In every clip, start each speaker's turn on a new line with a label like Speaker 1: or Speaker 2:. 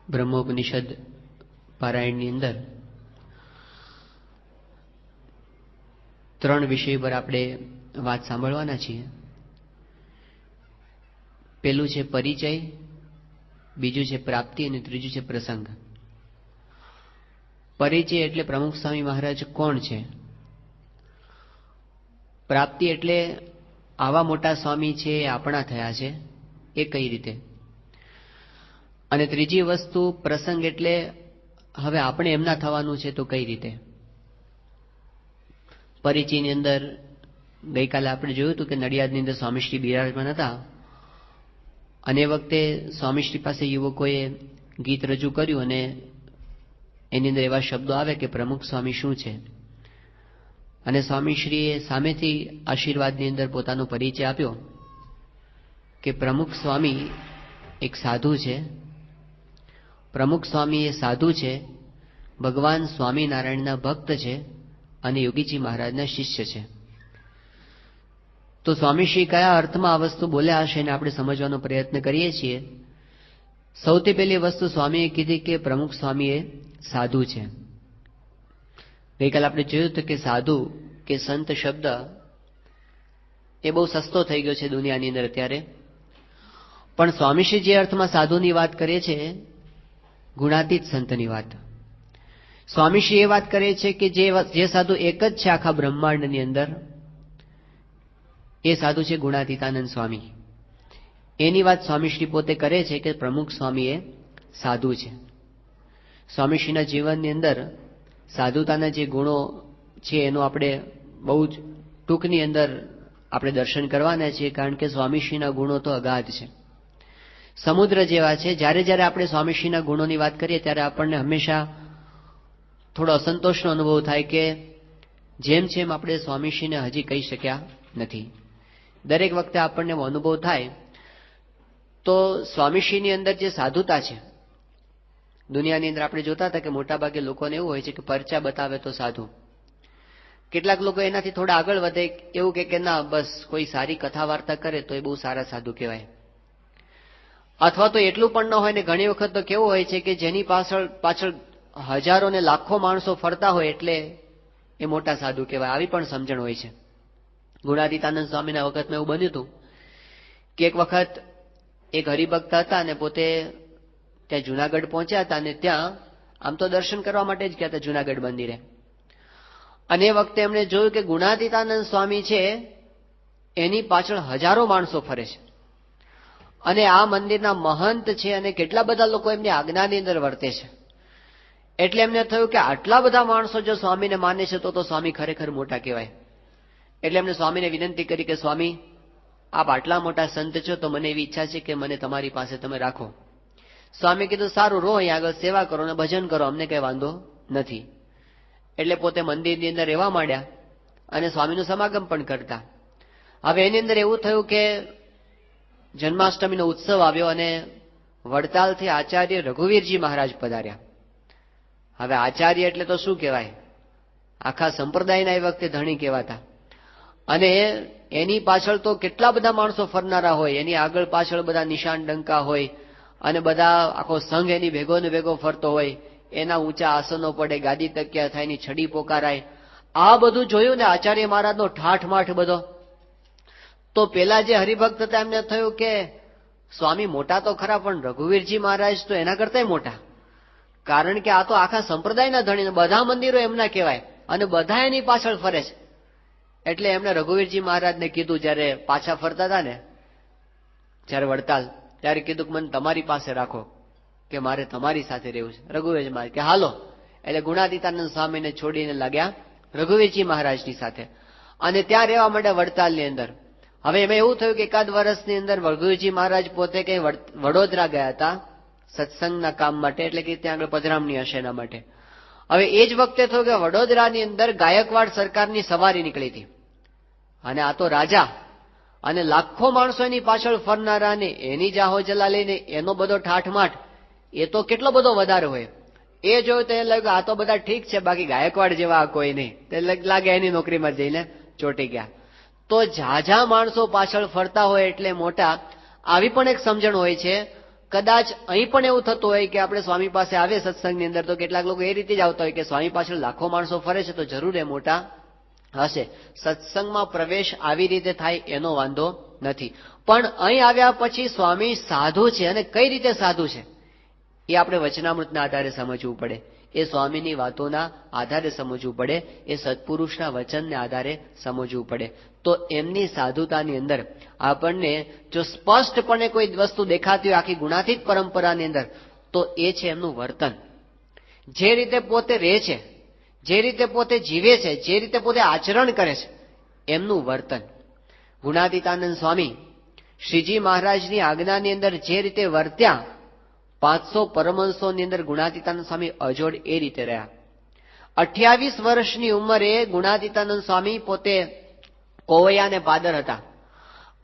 Speaker 1: બ્રહ્મોપનિષદ પારાયણની અંદર 3 વિષય પર આપણે વાત સાંભળવાના છીએ. પહેલું છે પરિચય, બીજું છે પ્રાપ્તિ અને ત્રીજું છે પ્રસંગ. પરિચય એટલે પ્રમુખ સ્વામી મહારાજ કોણ છે, પ્રાપ્તિ એટલે આવા મોટા સ્વામી છે એ આપણા થયા છે એ કઈ રીતે, અને ત્રીજી વસ્તુ પ્રસંગ એટલે હવે આપણે એમના થવાનું છે તો કઈ રીતે. પરિચયની અંદર ગઈકાલે આપણે જોયું હતું કે નડિયાદની અંદર સ્વામીશ્રી બિરાજમાન હતા અને એ વખતે સ્વામીશ્રી પાસે યુવકોએ ગીત રજૂ કર્યું અને એની અંદર એવા શબ્દો આવે કે પ્રમુખ સ્વામી શું છે, અને સ્વામીશ્રીએ સામેથી આશીર્વાદની અંદર પોતાનો પરિચય આપ્યો કે પ્રમુખ સ્વામી એક સાધુ છે, પ્રમુખ સ્વામી એ સાધુ છે, ભગવાન સ્વામિનારાયણના ભક્ત છે અને યોગીજી મહારાજના શિષ્ય છે. તો સ્વામીશ્રી કયા અર્થમાં આ વસ્તુ બોલ્યા હશે એને આપણે સમજવાનો પ્રયત્ન કરીએ છીએ. સૌથી પહેલી વસ્તુ સ્વામીએ કીધી કે પ્રમુખ સ્વામી એ સાધુ છે. ગઈકાલે આપણે જોયું હતું કે સાધુ કે સંત શબ્દ એ બહુ સસ્તો થઈ ગયો છે દુનિયાની અંદર અત્યારે, પણ સ્વામીશ્રી જે અર્થમાં સાધુની વાત કરે છે ગુણાતીત સંતની વાત. સ્વામીશ્રી એ વાત કરે છે કે જે સાધુ એક જ છે આખા બ્રહ્માંડની અંદર, એ સાધુ છે ગુણાતીતાનંદ સ્વામી. એની વાત સ્વામીશ્રી પોતે કરે છે કે પ્રમુખ સ્વામી એ સાધુ છે. સ્વામીશ્રીના જીવનની અંદર સાધુતાના જે ગુણો છે એનું આપણે બહુ જ ટૂંકની અંદર આપણે દર્શન કરવાના છીએ, કારણ કે સ્વામીશ્રીના ગુણો તો અગાધ છે, સમુદ્ર જેવા છે. જ્યારે જ્યારે આપણે સ્વામીશ્રીના ગુણોની વાત કરીએ ત્યારે આપણને હંમેશા થોડો અસંતોષનો અનુભવ થાય કે જેમ જેમ આપણે સ્વામીશ્રીને હજી કહી શક્યા નથી. દરેક વખતે આપણને એવો અનુભવ થાય. તો સ્વામીશ્રીની અંદર જે સાધુતા છે, દુનિયાની અંદર આપણે જોતા હતા કે મોટાભાગે લોકોને એવું હોય છે કે પરચા બતાવે તો સાધુ. કેટલાક લોકો એનાથી થોડા આગળ વધે, એવું કે ના બસ કોઈ સારી કથા વાર્તા કરે તો એ બહુ સારા સાધુ કહેવાય. અથવા તો એટલું પણ ન હોય ને ઘણી વખત તો કેવું હોય છે કે જેની પાછળ હજારો ને લાખો માણસો ફરતા હોય એટલે એ મોટા સાધુ કહેવાય. આવી પણ સમજણ હોય છે. ગુણાતીતાનંદ સ્વામીના વખતમાં એવું બન્યું હતું કે એક વખત એક હરિભક્ત હતા અને પોતે ત્યાં જુનાગઢ પહોંચ્યા હતા અને ત્યાં આમ તો દર્શન કરવા માટે જ ગયા હતા જુનાગઢ મંદિરે, અને એ વખતે એમણે જોયું કે ગુણાતીતાનંદ સ્વામી છે એની પાછળ હજારો માણસો ફરે છે અને આ મંદિરના મહંત છે અને કેટલા બધા લોકો એમની આજ્ઞાની અંદર વર્તે છે. એટલે એમને થયું કે આટલા બધા માણસો જો સ્વામીને માને છે તો સ્વામી ખરેખર મોટા કહેવાય. એટલે એમને સ્વામીને વિનંતી કરી કે સ્વામી આપ આટલા મોટા સંત છો તો મને એવી ઈચ્છા છે કે મને તમારી પાસે તમે રાખો. સ્વામી કીધું સારું, રહો અહીં આગળ સેવા કરો અને ભજન કરો, અમને કઈ વાંધો નથી. એટલે પોતે મંદિરની અંદર રહેવા માંડ્યા અને સ્વામીનું સમાગમ પણ કરતા. હવે એની અંદર એવું થયું કે જન્માષ્ટમીનો ઉત્સવ આવ્યો અને વડતાલથી આચાર્ય રઘુવીરજી મહારાજ પધાર્યા. હવે આચાર્ય એટલે તો શું કહેવાય, આખા સંપ્રદાયના એ વખતે ધણી કહેવાતા, અને એની પાછળ તો કેટલા બધા માણસો ફરનારા હોય, એની આગળ પાછળ બધા નિશાન ડંકા હોય અને બધા આખો સંઘ એની ભેગો ને ભેગો ફરતો હોય. એના ઊંચા આસનો પડે, ગાદી તકિયા થાય, એની છડી પોકારાય. આ બધું જોયું ને આચાર્ય મહારાજનો ઠાઠમાઠ બધો. તો પેલા જે હરિભક્ત હતા એમને થયું કે સ્વામી મોટા તો ખરા પણ રઘુવીરજી મહારાજ તો એના કરતાંય મોટા, કારણ કે આ તો આખા સંપ્રદાયના ધણી, બધા મંદિરો એમના કહેવાય અને બધા એની પાછળ ફરે છે. એટલે એમને રઘુવીરજી મહારાજને કીધું, જયારે પાછા ફરતા હતા ને જયારે વડતાલ, ત્યારે કીધું કે મને તમારી પાસે રાખો, કે મારે તમારી સાથે રહેવું છે. રઘુવીરજી મહારાજ કે હાલો. એટલે ગુણાતીતાનંદ સ્વામીને છોડીને લાગ્યા રઘુવીરજી મહારાજની સાથે અને ત્યાં રહેવા માટે વડતાલની અંદર. હવે એમાં એવું થયું કે એકાદ વર્ષની અંદર રઘુવીરજી મહારાજ પોતે કઈ વડોદરા ગયા હતા સત્સંગના કામ માટે, એટલે કે ત્યાં આગળ પધરામણી હશે એના માટે. હવે એ જ વખતે થયું કે વડોદરાની અંદર ગાયકવાડ સરકારની સવારી નીકળી હતી અને આ તો રાજા અને લાખો માણસો એની પાછળ ફરનારા ને એની જાહો જલાલીને એનો બધો ઠાઠમાઠ, એ તો કેટલો બધો વધારે હોય. એ જોયું તો એ લાગ્યું આ તો બધા ઠીક છે, બાકી ગાયકવાડ જેવા કોઈ નહીં. તે લાગે એની નોકરીમાં જઈને ચોંટી ગયા. તો ઝાઝા માણસો પાછળ ફરતા હોય એટલે મોટા. આવી પણ એક સમજણ હોય છે. કદાચ અહીં પણ એવું થતું હોય કે આપણે સ્વામી પાસે આવે સત્સંગની અંદર તો કેટલાક લોકો એ રીતે જ આવતા હોય કે સ્વામી પાછળ લાખો માણસો ફરે છે તો જરૂર એ મોટા હશે. સત્સંગમાં પ્રવેશ આવી રીતે થાય એનો વાંધો નથી, પણ અહીં આવ્યા પછી સ્વામી સાધુ છે અને કઈ રીતે સાધુ છે એ આપણે વચનામૃતના આધારે સમજવું પડે, એ સ્વામીની વાતોના આધારે સમજવું પડે, એ સત્પુરુષના વચનને આધારે સમજવું પડે. તો એમની સાધુતાની અંદર આપણને જો સ્પષ્ટપણે કોઈ વસ્તુ દેખાતી હોય આખી ગુણાતીત પરંપરાની અંદર, તો એ છે એમનું વર્તન. જે રીતે પોતે રહે છે, જે રીતે પોતે જીવે છે, જે રીતે પોતે આચરણ કરે છે, એમનું વર્તન. ગુણાતીતાનંદ સ્વામી શ્રીજી મહારાજની આજ્ઞાની અંદર જે રીતે વર્ત્યા, 500 પરમહંસોની અંદર ગુણાતીતાનંદ સ્વામી અજોડ એ રીતે રહ્યા. 28 વર્ષની ઉંમરે ગુણાતીતાનંદ સ્વામી પોતે કોવૈયા ને પાદર હતા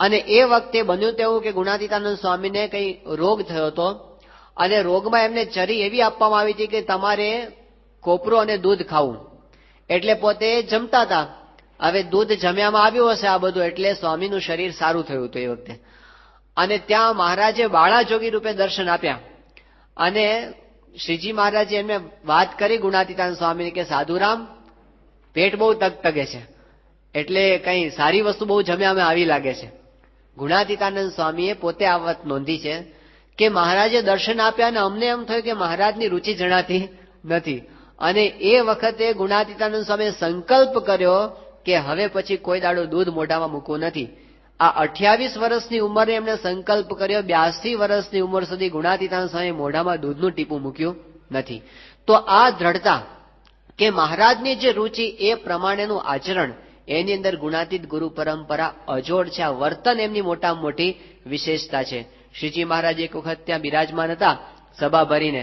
Speaker 1: અને એ વખતે બન્યું તેવું કે ગુણાતીતાનંદ સ્વામીને કઈ રોગ થયો હતો અને રોગમાં એમને ચરી એવી આપવામાં આવી હતી કે તમારે કોપરો અને દૂધ ખાવું. એટલે પોતે જમતા હતા. હવે દૂધ જમ્યામાં આવ્યું હશે આ બધું, એટલે સ્વામીનું શરીર સારું થયું હતું એ વખતે. અને ત્યાં મહારાજે બાળા જોગી રૂપે દર્શન આપ્યા અને શ્રીજી મહારાજે એમને વાત કરી ગુણાતીતાનંદ સ્વામીને કે સાધુરામ, પેટ બહુ તગતગે છે, એટલે કઈ સારી વસ્તુ બહુ જમ્યામાં આવી લાગે છે. ગુણાતીતાનંદ સ્વામીએ પોતે આ વાત નોંધી છે કે મહારાજે દર્શન આપ્યા અને અમને એમ થયું કે મહારાજની રુચિ જણાતી નથી. અને એ વખતે ગુણાતીતાનંદ સ્વામીએ સંકલ્પ કર્યો કે હવે પછી કોઈ દાડો દૂધ મોઢામાં મૂકવું નથી. આ 28 વર્ષની ઉંમરે એમણે સંકલ્પ કર્યો, 82 વર્ષની ઉંમર સુધી ગુણાતીતાનંદ સ્વામી મોઢામાં દૂધનું ટીપું મૂક્યું નથી. તો આ દ્રઢતા કે મહારાજની જે રુચિ એ પ્રમાણેનું આચરણ, એની અંદર ગુણાતીત ગુરુ પરંપરા અજોડ છે. આ વર્તન એમની મોટામાં મોટી વિશેષતા છે. શ્રીજી મહારાજ એક વખત ત્યાં બિરાજમાન હતા સભા ભરીને,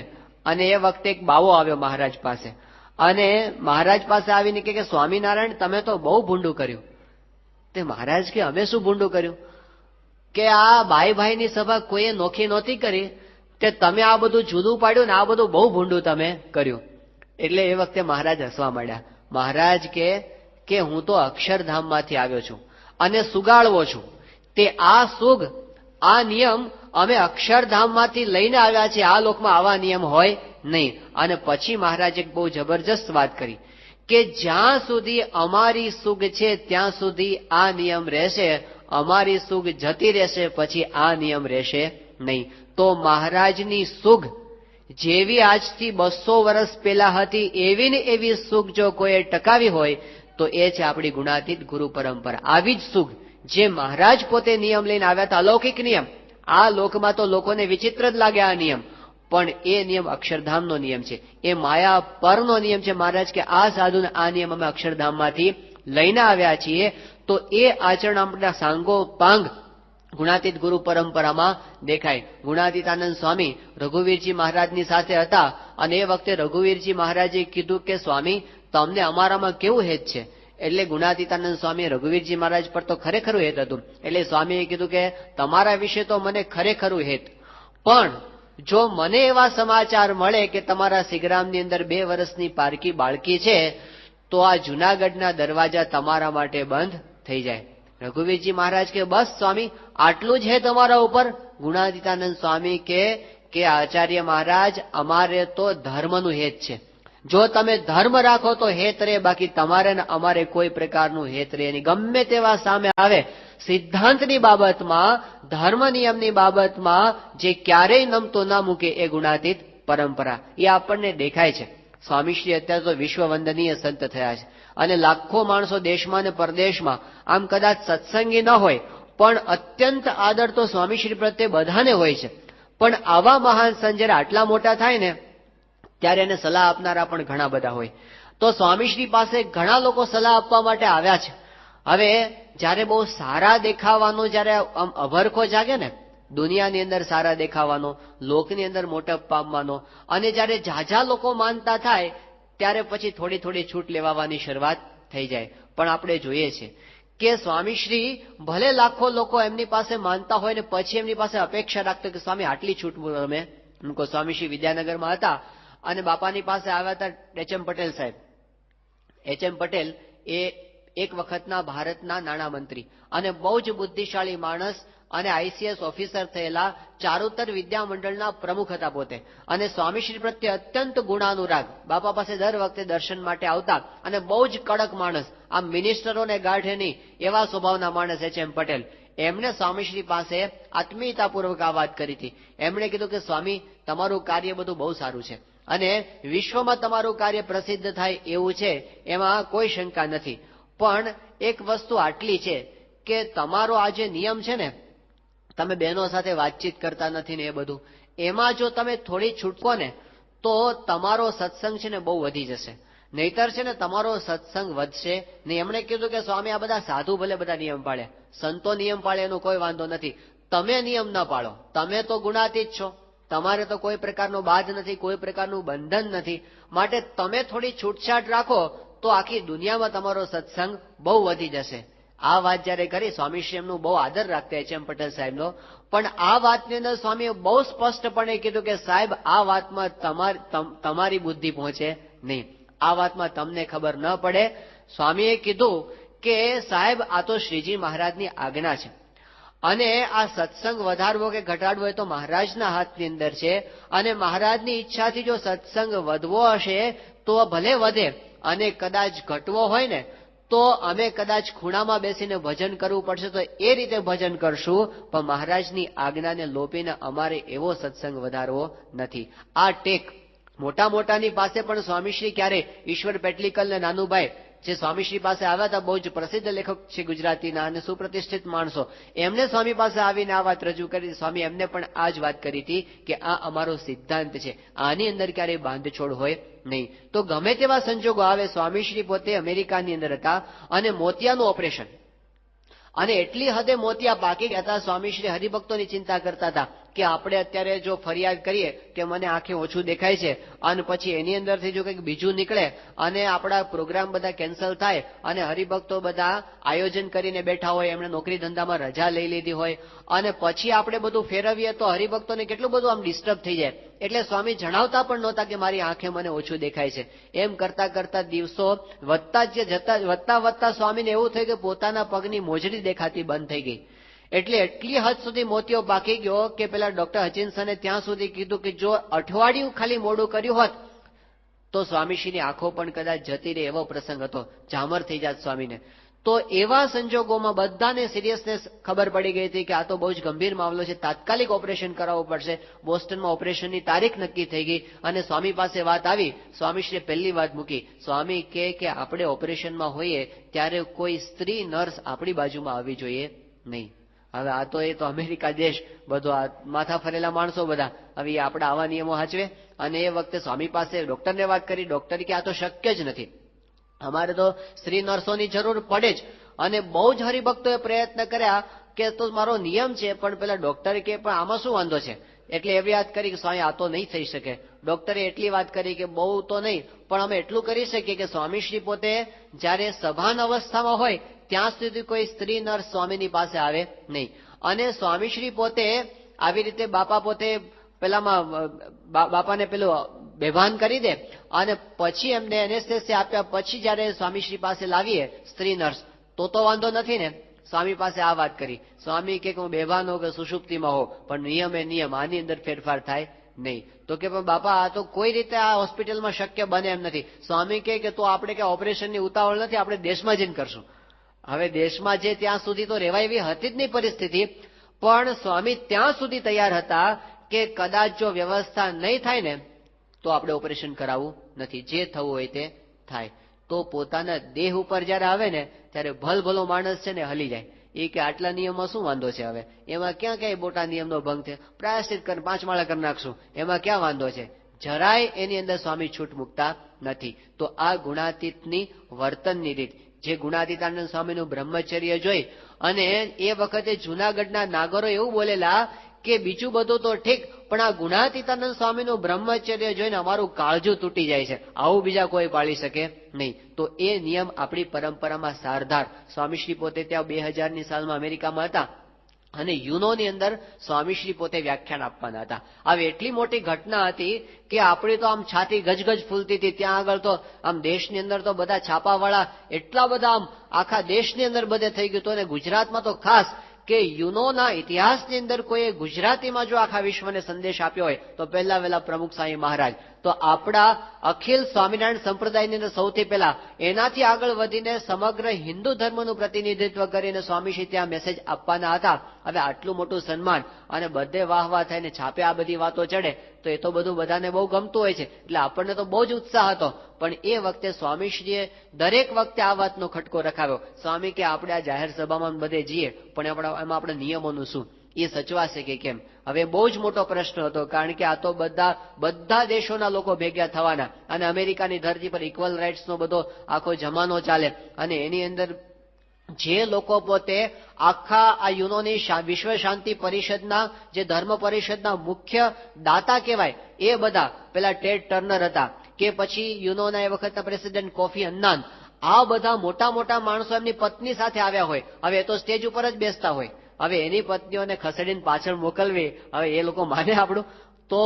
Speaker 1: અને એ વખતે એક બાવો આવ્યો મહારાજ પાસે અને મહારાજ પાસે આવીને કે સ્વામિનારાયણ, તમે તો બહુ ભૂંડું કર્યું. તે મહારાજ કે અમે શું ભૂંડું કર્યું? કે આ ભાઈ ભાઈની સભા કોઈએ નોખી નહોતી કરી, તે તમે આ બધું જુદું પાડ્યું ને આ બધું બહુ ભૂંડું તમે કર્યું. એટલે એ વખતે મહારાજ હસવા માંડ્યા. મહારાજ કે હું તો અક્ષરધામમાંથી આવ્યો છું અને સુગાળવો છું. તે આ સુગ, આ નિયમ અમે અક્ષરધામમાંથી લઈને આવ્યા છીએ, આ લોકમાં આવા નિયમ હોય નહીં. અને પછી મહારાજે બહુ જબરજસ્ત વાત કરી કે જ્યાં સુધી અમારી સુગ છે ત્યાં સુધી આ નિયમ રહેશે, અમારી સુગ જતી રહેશે પછી આ નિયમ રહેશે નહીં. તો મહારાજની સુગ જેવી આજથી 200 વર્ષ પહેલા હતી એવી ને એવી સુગ જો કોઈએ ટકાવી હોય તો એ છે આપણી ગુણાતીત ગુરુ પરંપરા. આવી જ સુગ જે મહારાજ પોતે નિયમ લઈને આવ્યા હતા, અલૌકિક નિયમ. આ લોકમાં તો લોકોને વિચિત્ર જ લાગે આ નિયમ, પણ એ નિયમ અક્ષરધામનો નિયમ છે, એ માયા પરનો નિયમ છે. મહારાજ કે આ સાધુને આ નિયમ અમે અક્ષરધામમાંથી લઈને આવ્યા છીએ. તો એ આચરણ આપણા સાંગો પાંગ ગુણાતીત ગુરુ પરંપરામાં દેખાય. ગુણાતીતાનંદ સ્વામી રઘુવીરજી મહારાજની સાથે હતા અને એ વખતે રઘુવીરજી મહારાજે કીધું કે સ્વામી, તમને અમારામાં કેવું હેત છે? એટલે ગુણાતીતાનંદ સ્વામી રઘુવીરજી મહારાજ પર તો ખરેખરું હેત હતું. એટલે સ્વામીએ કીધું કે તમારા વિશે તો મને ખરેખરું હેત, પણ જો મને એવા સમાચાર મળે કે તમારા સિગરામની અંદર 2 વર્ષની પારકી બાળકી છે, તો આ જુનાગઢના દરવાજા તમારા માટે બંધ થઈ જાય. રઘુવીરજી મહારાજ કે બસ સ્વામી, આટલું જ હે તમારા ઉપર? ગુણાતીતાનંદ સ્વામી કે આચાર્ય મહારાજ, અમારે તો ધર્મનું હેત છે. જો તમે ધર્મ રાખો તો હેત રહે, બાકી તમારે ને અમારે કોઈ પ્રકારનું હેત રહે નહીં. ગમે તેવા સામે આવે, સિદ્ધાંતની બાબતમાં, ધર્મ નિયમની બાબતમાં જે ક્યારેય નમતો ના મૂકે એ ગુણાતીત પરંપરા, એ આપણને દેખાય છે. સ્વામીશ્રી અત્યારે તો વિશ્વ વંદનીય સંત થયા છે અને લાખો માણસો દેશમાં અને પરદેશમાં, આમ કદાચ સત્સંગી ન હોય પણ અત્યંત આદર તો સ્વામીશ્રી પ્રત્યે બધાને હોય છે. પણ આવા મહાન સંત જ્યારે આટલા મોટા થાય ને, ત્યારે એને સલાહ આપનારા પણ ઘણા બધા હોય. તો સ્વામીશ્રી પાસે ઘણા લોકો સલાહ આપવા માટે આવ્યા છે. હવે જ્યારે બહુ સારા દેખાવાનો જ્યારે આમ અભરખો જાગે ને, દુનિયાની અંદર સારા દેખાવાનો, લોકની અંદર મોટપ પામવાનો, અને જ્યારે ઝાઝા લોકો માનતા થાય ત્યારે પછી થોડી થોડી છૂટ લેવાની શરૂઆત થઈ જાય. પણ આપણે જોઈએ છે કે સ્વામીશ્રી ભલે લાખો લોકો એમની પાસે માનતા હોય ને પછી એમની પાસે અપેક્ષા રાખતા કે સ્વામી આટલી છૂટ અમે મૂકો. સ્વામીશ્રી વિદ્યાનગરમાં હતા અને બાપાની પાસે આવ્યા હતા એચ.એમ. પટેલ સાહેબ. એચ.એમ. પટેલ એ એક વખતના ભારતના નાણામંત્રી અને બહુ જ બુદ્ધિશાળી માણસ અને આઈસીએસ ઓફિસર થયેલા ચારુતર વિદ્યા મંડળના પ્રમુખ હતા પોતે. અને સ્વામીશ્રી પ્રત્યે અત્યંત ગુણાનુરાગ. બાપા પાસે દર વખતે દર્શન માટે આવતા અને બહુ જ કડક માણસ, આમ મિનિસ્ટરોને ગાંઠે નહીં એવા સ્વભાવના માણસ H.M. પટેલ. એમણે સ્વામીશ્રી પાસે આત્મીયતાપૂર્વક આ વાત કરી હતી. એમણે કીધું કે સ્વામી, તમારું કાર્ય બધું બહુ સારું છે અને વિશ્વમાં તમારું કાર્ય પ્રસિદ્ધ થાય એવું છે, એમાં કોઈ શંકા નથી. પણ એક વસ્તુ આટલી છે કે તમારો આ જે નિયમ છે ને, તમે બહેનો સાથે વાતચીત કરતા નથી ને એ બધું, એમાં જો તમે થોડી છૂટકો ને તો તમારો સત્સંગ છે ને બહુ વધી જશે. નહીતર છે ને તમારો સત્સંગ વધશે નહીં. એમણે કીધું કે સ્વામી, આ બધા સાધુ ભલે બધા નિયમ પાડે, સંતો નિયમ પાડે એનો કોઈ વાંધો નથી, તમે નિયમ ન પાડો. તમે તો ગુણાતીત છો, તમારે તો કોઈ પ્રકારનો બાધ નથી, કોઈ પ્રકારનું બંધન નથી. માટે તમે થોડી છૂટછાટ રાખો તો આખી દુનિયામાં તમારો સત્સંગ બહુ વધી જશે. આ વાત જયારે કરી, સ્વામીશ્રી એમનું બહુ આદર રાખતા H.M. પટેલ સાહેબનો. પણ આ વાતની અંદર સ્વામીએ બહુ સ્પષ્ટપણે કીધું કે સાહેબ, આ વાતમાં તમારી બુદ્ધિ પહોંચે નહીં, આ વાતમાં તમને ખબર ન પડે. સ્વામીએ કીધું કે સાહેબ, આ તો શ્રીજી મહારાજની આજ્ઞા છે અને આ સત્સંગ વધારવો કે ઘટાડવો એ તો મહારાજના હાથની અંદર છે. અને મહારાજની ઈચ્છાથી જો સત્સંગ વધવો હશે તો ભલે વધે, અને કદાચ ઘટવો હોય ને તો અમે કદાચ ખૂણામાં બેસીને ભજન કરવું પડશે તો એ રીતે ભજન કરશું, પણ મહારાજની આજ્ઞાને લોપીને અમારે એવો સત્સંગ વધારવો નથી. આ ટેક મોટા મોટાની પાસે પણ સ્વામીશ્રી ક્યારે, ઈશ્વર પેટલીકલ ને નાનુભાઈ જે સ્વામીશ્રી પાસે આવ્યા હતા, બહુ જ પ્રસિદ્ધ લેખક છે ગુજરાતીના અને સુપ્રતિષ્ઠિત માણસો, એમને સ્વામી પાસે આવીને આ વાત રજૂ કરી. સ્વામી એમને પણ આ જ વાત કરી હતી કે આ અમારો સિદ્ધાંત છે, આની અંદર ક્યારેય બાંધછોડ હોય નહીં. તો ગમે તેવા સંજોગો આવે, સ્વામીશ્રી પોતે અમેરિકાની અંદર હતા અને મોતિયાનું ઓપરેશન, અને એટલી હદે મોતિયા પાકી ગયા હતા. સ્વામીશ્રી હરિભક્તોની ચિંતા કરતા હતા કે આપણે અત્યારે જો ફરિયાદ કરીએ કે મને આંખે ઓછું દેખાય છે અને પછી એની અંદરથી જો કંઈક બીજું નીકળે અને આપણા પ્રોગ્રામ બધા કેન્સલ થાય અને હરિભક્તો બધા આયોજન કરીને બેઠા હોય, એમણે નોકરી ધંધામાં રજા લઈ લીધી હોય અને પછી આપણે બધું ફેરવીએ તો હરિભક્તોને કેટલું બધું આમ ડિસ્ટર્બ થઈ જાય. એટલે સ્વામી જણાવતા પણ નહોતા કે મારી આંખે મને ઓછું દેખાય છે. એમ કરતા કરતા દિવસો વધતા સ્વામીને એવું થયું કે પોતાના પગની મોજડી દેખાતી બંધ થઈ ગઈ. એટલે એટલી હદ સુધી મોતિયો બાકી ગયો કે પેલા ડોક્ટર હચિન્સને ત્યાં સુધી કીધું કે જો અઠવાડિયું ખાલી મોડું કર્યું હોત તો સ્વામીશ્રીની આંખો પણ કદાચ જતી રહે એવો પ્રસંગ હતો, ઝામર થઈ જાત સ્વામીને. તો એવા સંજોગોમાં બધાને સિરિયસનેસ ખબર પડી ગઈ હતી કે આ તો બહુ જ ગંભીર મામલો છે, તાત્કાલિક ઓપરેશન કરાવવું પડશે. બોસ્ટનમાં ઓપરેશનની તારીખ નક્કી થઈ ગઈ અને સ્વામી પાસે વાત આવી. સ્વામીશ્રીએ પહેલી વાત મૂકી, સ્વામી કે આપણે ઓપરેશનમાં હોઈએ ત્યારે કોઈ સ્ત્રી નર્સ આપણી બાજુમાં આવવી જોઈએ નહીં. હવે આ તો એ તો અમેરિકા દેશ, બધો આ માથા ફરેલા માણસો બધા, હવે આપણે આવા નિયમો સાચવે. અને એ વખતે સ્વામી પાસે ડોક્ટરને વાત કરી. ડોક્ટર કે આ તો શક્ય જ નથી, અમારે તો સ્ત્રી નર્સોની જરૂર પડે જ. અને બહુ જ હરિભક્તોએ પ્રયત્ન કર્યા કે તો મારો નિયમ છે, પણ પેલા ડોક્ટરે કે પણ આમાં શું વાંધો છે. એટલે એવી વાત કરી કે સ્વામી આ તો નહીં થઈ શકે. ડોક્ટરે એટલી વાત કરી કે બહુ તો નહીં, પણ અમે એટલું કરી શકીએ કે સ્વામીશ્રી પોતે જ્યારે સભાન અવસ્થામાં હોય ત્યાં સુધી કોઈ સ્ત્રી નર્સ સ્વામીની પાસે આવે નહીં. અને સ્વામીશ્રી પોતે આવી રીતે બાપા પોતે પેલામાં બાપાને પેલું બેભાન કરી દે અને પછી એમને એનેસ્થેસિયા આપ્યા પછી જયારે સ્વામીશ્રી પાસે લાવીએ સ્ત્રી નર્સ તો વાંધો નથી ને. સ્વામી પાસે આ વાત કરી. સ્વામી કે હું બેભાન હો કે સુષુપ્તિમાં હો, પણ નિયમ એ નિયમ, આની અંદર ફેરફાર થાય નહીં. તો કે પણ બાપા આ તો કોઈ રીતે આ હોસ્પિટલમાં શક્ય બને એમ નથી. સ્વામી કે તો આપણે કે ઓપરેશનની ઉતાવળ નથી, આપણે દેશમાં જઈને કરશું. હવે દેશમાં જે ત્યાં સુધી તો રહેવાય એવી હતી જ નહીં પરિસ્થિતિ, પણ સ્વામી ત્યાં સુધી તૈયાર હતા કે કદાચ જો વ્યવસ્થા નહીં થાય ને તો આપણે ઓપરેશન કરાવવું નથી, જે થવું હોય તે થાય. તો પોતાના દેહ ઉપર જયારે આવે ને ત્યારે ભલભલો માણસ છે ને હલી જાય. એ કે આટલા નિયમમાં શું વાંધો છે, હવે એમાં ક્યાં ક્યાંય મોટા નિયમનો ભંગ છે, પ્રાયશ્ચિત કરી 5 માળા કરી નાખશું, એમાં ક્યાં વાંધો છે. જરાય એની અંદર સ્વામી છૂટ મૂકતા નથી. તો આ ગુણાતીતની વર્તનની રીત, જે ગુણાતીતાનંદ સ્વામીનું બ્રહ્મચર્ય જોઈ અને એ વખતે જુનાગઢના નાગરો એવું બોલેલા કે બીજું બધું તો ઠીક, પણ આ ગુણાતીતાનંદ સ્વામીનું બ્રહ્મચર્ય જોઈને અમારું કાળજું તૂટી જાય છે, આવું બીજા કોઈ પાળી શકે નહીં. તો એ નિયમ આપણી પરંપરામાં સારધાર. સ્વામીશ્રી પોતે ત્યાં 2000ની સાલમાં અમેરિકામાં હતા અને યુનોની અંદર સ્વામીશ્રી પોતે વ્યાખ્યાન આપવાના હતા. હવે એટલી મોટી ઘટના હતી કે આપણી તો આમ છાતી ગજગજ ફૂલતી હતી. ત્યાં આગળ તો આમ દેશની અંદર તો બધા છાપાવાળા એટલા બધા આમ આખા દેશની અંદર બધે થઈ ગયું હતું અને ગુજરાતમાં તો ખાસ કે યુનોના ઇતિહાસની અંદર કોઈ ગુજરાતીમાં જો આખા વિશ્વને સંદેશ આપ્યો હોય તો પહેલા વહેલા પ્રમુખ સ્વામી મહારાજ. તો આપણા અખિલ સ્વામિનારાયણ સંપ્રદાયની અંદર સૌથી પહેલા એનાથી આગળ વધીને સમગ્ર હિન્દુ ધર્મનું પ્રતિનિધિત્વ કરીને સ્વામીશ્રી ત્યાં મેસેજ આપવાના હતા. હવે આટલું મોટું સન્માન અને બધે વાહ વાહ થઈને છાપે આ બધી વાતો ચડે તો એ તો બધું બધાને બહુ ગમતું હોય છે. એટલે આપણને તો બહુ જ ઉત્સાહ હતો. પણ એ વખતે સ્વામીશ્રીએ દરેક વખતે આ વાતનો ખટકો રખાવ્યો. સ્વામી કે આપણે આ જાહેર સભામાં બધે જઈએ પણ એમાં આપણે નિયમોનું શું, એ સચવાશે કે કેમ? હવે બહુ જ મોટો પ્રશ્ન હતો, કારણ કે આ તો બધા દેશોના લોકો ભેગા થવાના અને અમેરિકાની ધરતી પર ઇક્વલ રાઇટ્સનો બધો આખો જમાનો ચાલે અને એની અંદર જે લોકો પોતે આખા આ યુનોની વિશ્વ શાંતિ પરિષદના જે ધર્મ પરિષદના મુખ્ય દાતા કહેવાય એ બધા પેલા ટેડ ટર્નર હતા કે પછી યુનોના એ વખતના પ્રેસિડેન્ટ કોફી અન્નાન, આ બધા મોટા મોટા માણસો એમની પત્ની સાથે આવ્યા હોય. હવે એ તો સ્ટેજ ઉપર જ બેસતા હોય. હવે એની પત્નીઓને ખસેડીને પાછળ મોકલવી, હવે એ લોકો માને આપણું? તો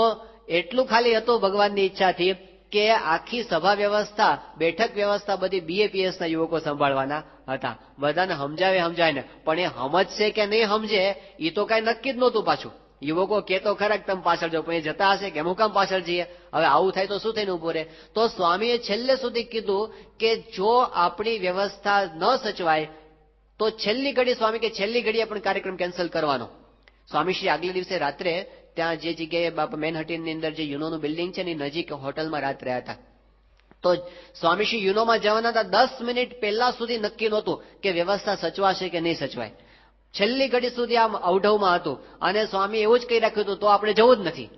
Speaker 1: એટલું ખાલી હતું ભગવાનની ઈચ્છાથી કે આખી સભા વ્યવસ્થા, બેઠક વ્યવસ્થા બધી BAPS ના યુવકો સંભાળવાના હતા. બધાને સમજાવે ને પણ એ સમજશે કે નહીં સમજે એ તો કઈ નક્કી જ નહોતું. પાછું યુવકો કે તો ખરા કે તમે પાછળ જાઓ, પણ એ જતા હશે કે હું કામ પાછળ જઈએ? હવે આવું થાય તો શું થઈને ઉભો રહે? તો સ્વામીએ છેલ્લે સુધી કીધું કે જો આપણી વ્યવસ્થા ન સચવાય તો છેલ્લી ઘડી, સ્વામી કે છેલ્લી ઘડીએ પણ કાર્યક્રમ કેન્સલ કરવાનો. સ્વામીશ્રી આગલે દિવસે રાત્રે ત્યાં જે જગ્યાએ મેનહટનની અંદર જે યુનોનું બિલ્ડિંગ છે ને નજીક હોટલમાં રાત રહ્યા હતા. તો સ્વામીશ્રી યુનોમાં જવાના હતા. 10 મિનિટ પહેલા સુધી નક્કી નહોતું કે વ્યવસ્થા સચવાશે કે નહીં સચવાય. છેલ્લી ઘડી સુધી આમ અવઢવમાં હતું અને સ્વામી એવું જ કહી રાખ્યું હતું તો આપણે જવું જ નથી.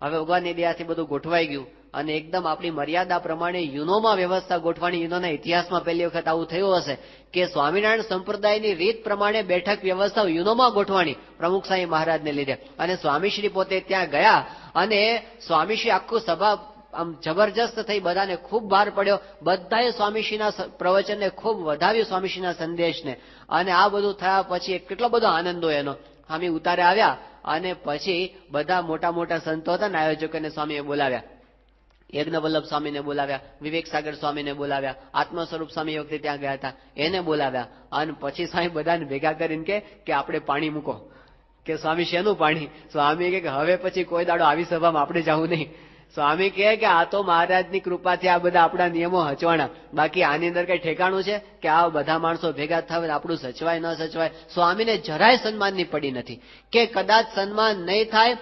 Speaker 1: હવે ભગવાનની દયાથી બધું ગોઠવાઈ ગયું અને એકદમ આપણી મર્યાદા પ્રમાણે યુનોમાં વ્યવસ્થા ગોઠવાની. યુનોના ઇતિહાસમાં પહેલી વખત આવું થયું હશે કે સ્વામિનારાયણ સંપ્રદાયની રીત પ્રમાણે બેઠક વ્યવસ્થા યુનોમાં ગોઠવાની પ્રમુખ સ્વામી મહારાજને લીધે. અને સ્વામીશ્રી પોતે ત્યાં ગયા અને સ્વામીશ્રી આખું સભા આમ જબરજસ્ત થઈ, બધાને ખૂબ બહાર પડ્યો. બધાએ સ્વામીશ્રીના પ્રવચનને ખૂબ વધાવ્યું, સ્વામીશ્રીના સંદેશને. અને આ બધું થયા પછી કેટલો બધો આનંદ હોય એનો. સ્વામી ઉતારે આવ્યા અને પછી બધા મોટા મોટા સંતો હતા ને આયોજકોને સ્વામીએ બોલાવ્યા. યજ્ઞવલ્લભ સ્વામીને બોલાવ્યા, વિવેક સાગર સ્વામીને બોલાવ્યા, આત્મ સ્વરૂપ સ્વામી વખતે ત્યાં ગયા હતા એને બોલાવ્યા. અને પછી સ્વામી બધાને ભેગા કરીને કે આપણે પાણી મૂકો. કે સ્વામી શેનું પાણી? સ્વામી કે હવે પછી કોઈ દાડો આવી સભામાં આપણે જવું નહીં. સ્વામી કહે કે આ તો મહારાજની કૃપાથી આ બધા આપણા નિયમો હચવાના, બાકી આની અંદર કઈ ઠેકાણું છે કે આ બધા માણસો ભેગા થાય આપણું સચવાય ન સચવાય? સ્વામીને જરાય સન્માનની પડી નથી કે કદાચ સન્માન નહીં થાય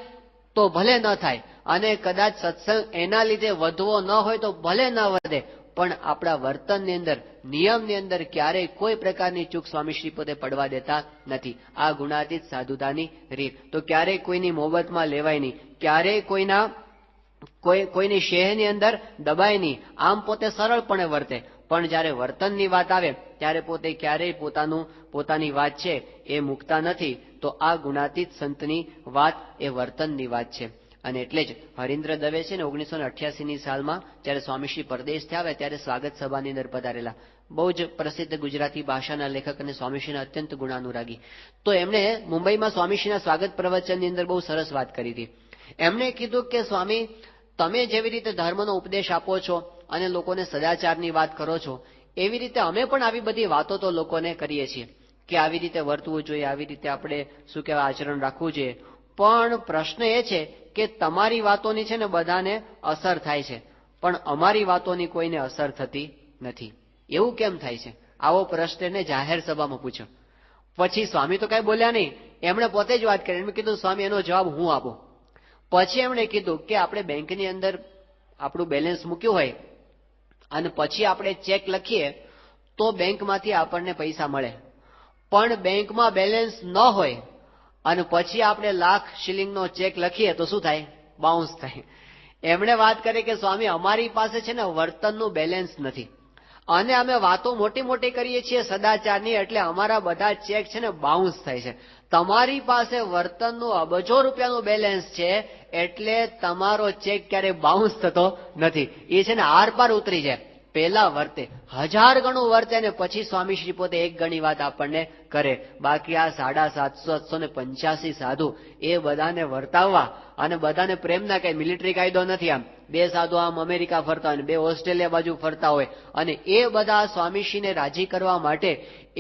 Speaker 1: તો ભલે ન થાય અને કદાચ સત્સંગ એના લીધે વધવો ન હોય તો ભલે ન વધે, પણ આપણા વર્તનની અંદર, નિયમની અંદર ક્યારેય કોઈ પ્રકારની ચૂક સ્વામીશ્રી પોતે પડવા દેતા નથી. આ ગુણાતીત સાધુતાની રીત. તો ક્યારેય કોઈની મોહબતમાં લેવાય નહીં, ક્યારેય કોઈની શેહની અંદર દબાય નહીં. આમ પોતે સરળપણે વર્તે, પણ જ્યારે વર્તનની વાત આવે ત્યારે પોતે ક્યારેય પોતાની વાત છે એ મૂકતા નથી. તો આ ગુણાતીત સંતની વાત એ વર્તનની વાત છે. અને એટલે જ હરીન્દ્ર દવે છે ને 1988ની સાલમાં જ્યારે સ્વામીશ્રી પરદેશથી આવ્યા ત્યારે સ્વાગત સભાની અંદર પધારેલા. બહુ જ પ્રસિદ્ધ ગુજરાતી ભાષાના લેખક અને સ્વામીશ્રીના અત્યંત ગુણાનુરાગી. તો એમણે મુંબઈમાં સ્વામીશ્રીના સ્વાગત પ્રવચનની અંદર બહુ સરસ વાત કરી હતી. એમણે કીધું કે સ્વામી, તમે જેવી રીતે ધર્મનો ઉપદેશ આપો છો અને લોકોને સદાચારની વાત કરો છો, એવી રીતે અમે પણ આવી બધી વાતો તો લોકોને કરીએ છીએ કે આવી રીતે વર્તવું જોઈએ, આવી રીતે આપણે શું કહેવાય આચરણ રાખવું જોઈએ. પણ પ્રશ્ન એ છે કે તમારી વાતોની છે ને બધાને અસર થાય છે, પણ અમારી વાતોની કોઈને અસર થતી નથી. એવું કેમ થાય છે? આવો પ્રશ્ન એને જાહેર સભામાં પૂછ્યો. પછી સ્વામી તો કઈ બોલ્યા નહીં, એમણે પોતે જ વાત કરી. એમણે કીધું સ્વામી એનો જવાબ હું આપું. પછી એમણે કીધું કે આપણે બેંકની અંદર આપણું બેલેન્સ મૂક્યું હોય અને પછી આપણે ચેક લખીએ તો બેંકમાંથી આપણને પૈસા મળે, પણ બેંકમાં બેલેન્સ ન હોય અને પછી આપણે લાખ શિલિંગનો ચેક લખીએ તો શું થાય? બાઉન્સ થાય. એમણે વાત કરી કે સ્વામી અમારી પાસે છે ને વર્તનનું બેલેન્સ નથી અને અમે વાતો મોટી મોટી કરીએ છીએ સદાચારની, એટલે અમારા બધા ચેક છે ને બાઉન્સ થાય છે. તમારી પાસે વર્તનનું અબજો રૂપિયાનું બેલેન્સ છે એટલે તમારો ચેક ક્યારેય બાઉન્સ થતો નથી. એ છે ને આર પાર ઉતરી જાય. પહેલા વર્તે 1000 ગણું વર્તે અને પછી સ્વામીશ્રી પોતે 1 ગણી વાત આપણને કરે. બાકી આ 785 સાધુ એ બધાને વર્તાવવા અને બધાને પ્રેમના કઈ મિલિટરી કાયદો નથી. આમ 2 સાધુ આમ અમેરિકા ફરતા હોય, 2 ઓસ્ટ્રેલિયા બાજુ ફરતા હોય અને એ બધા સ્વામીશ્રીને રાજી કરવા માટે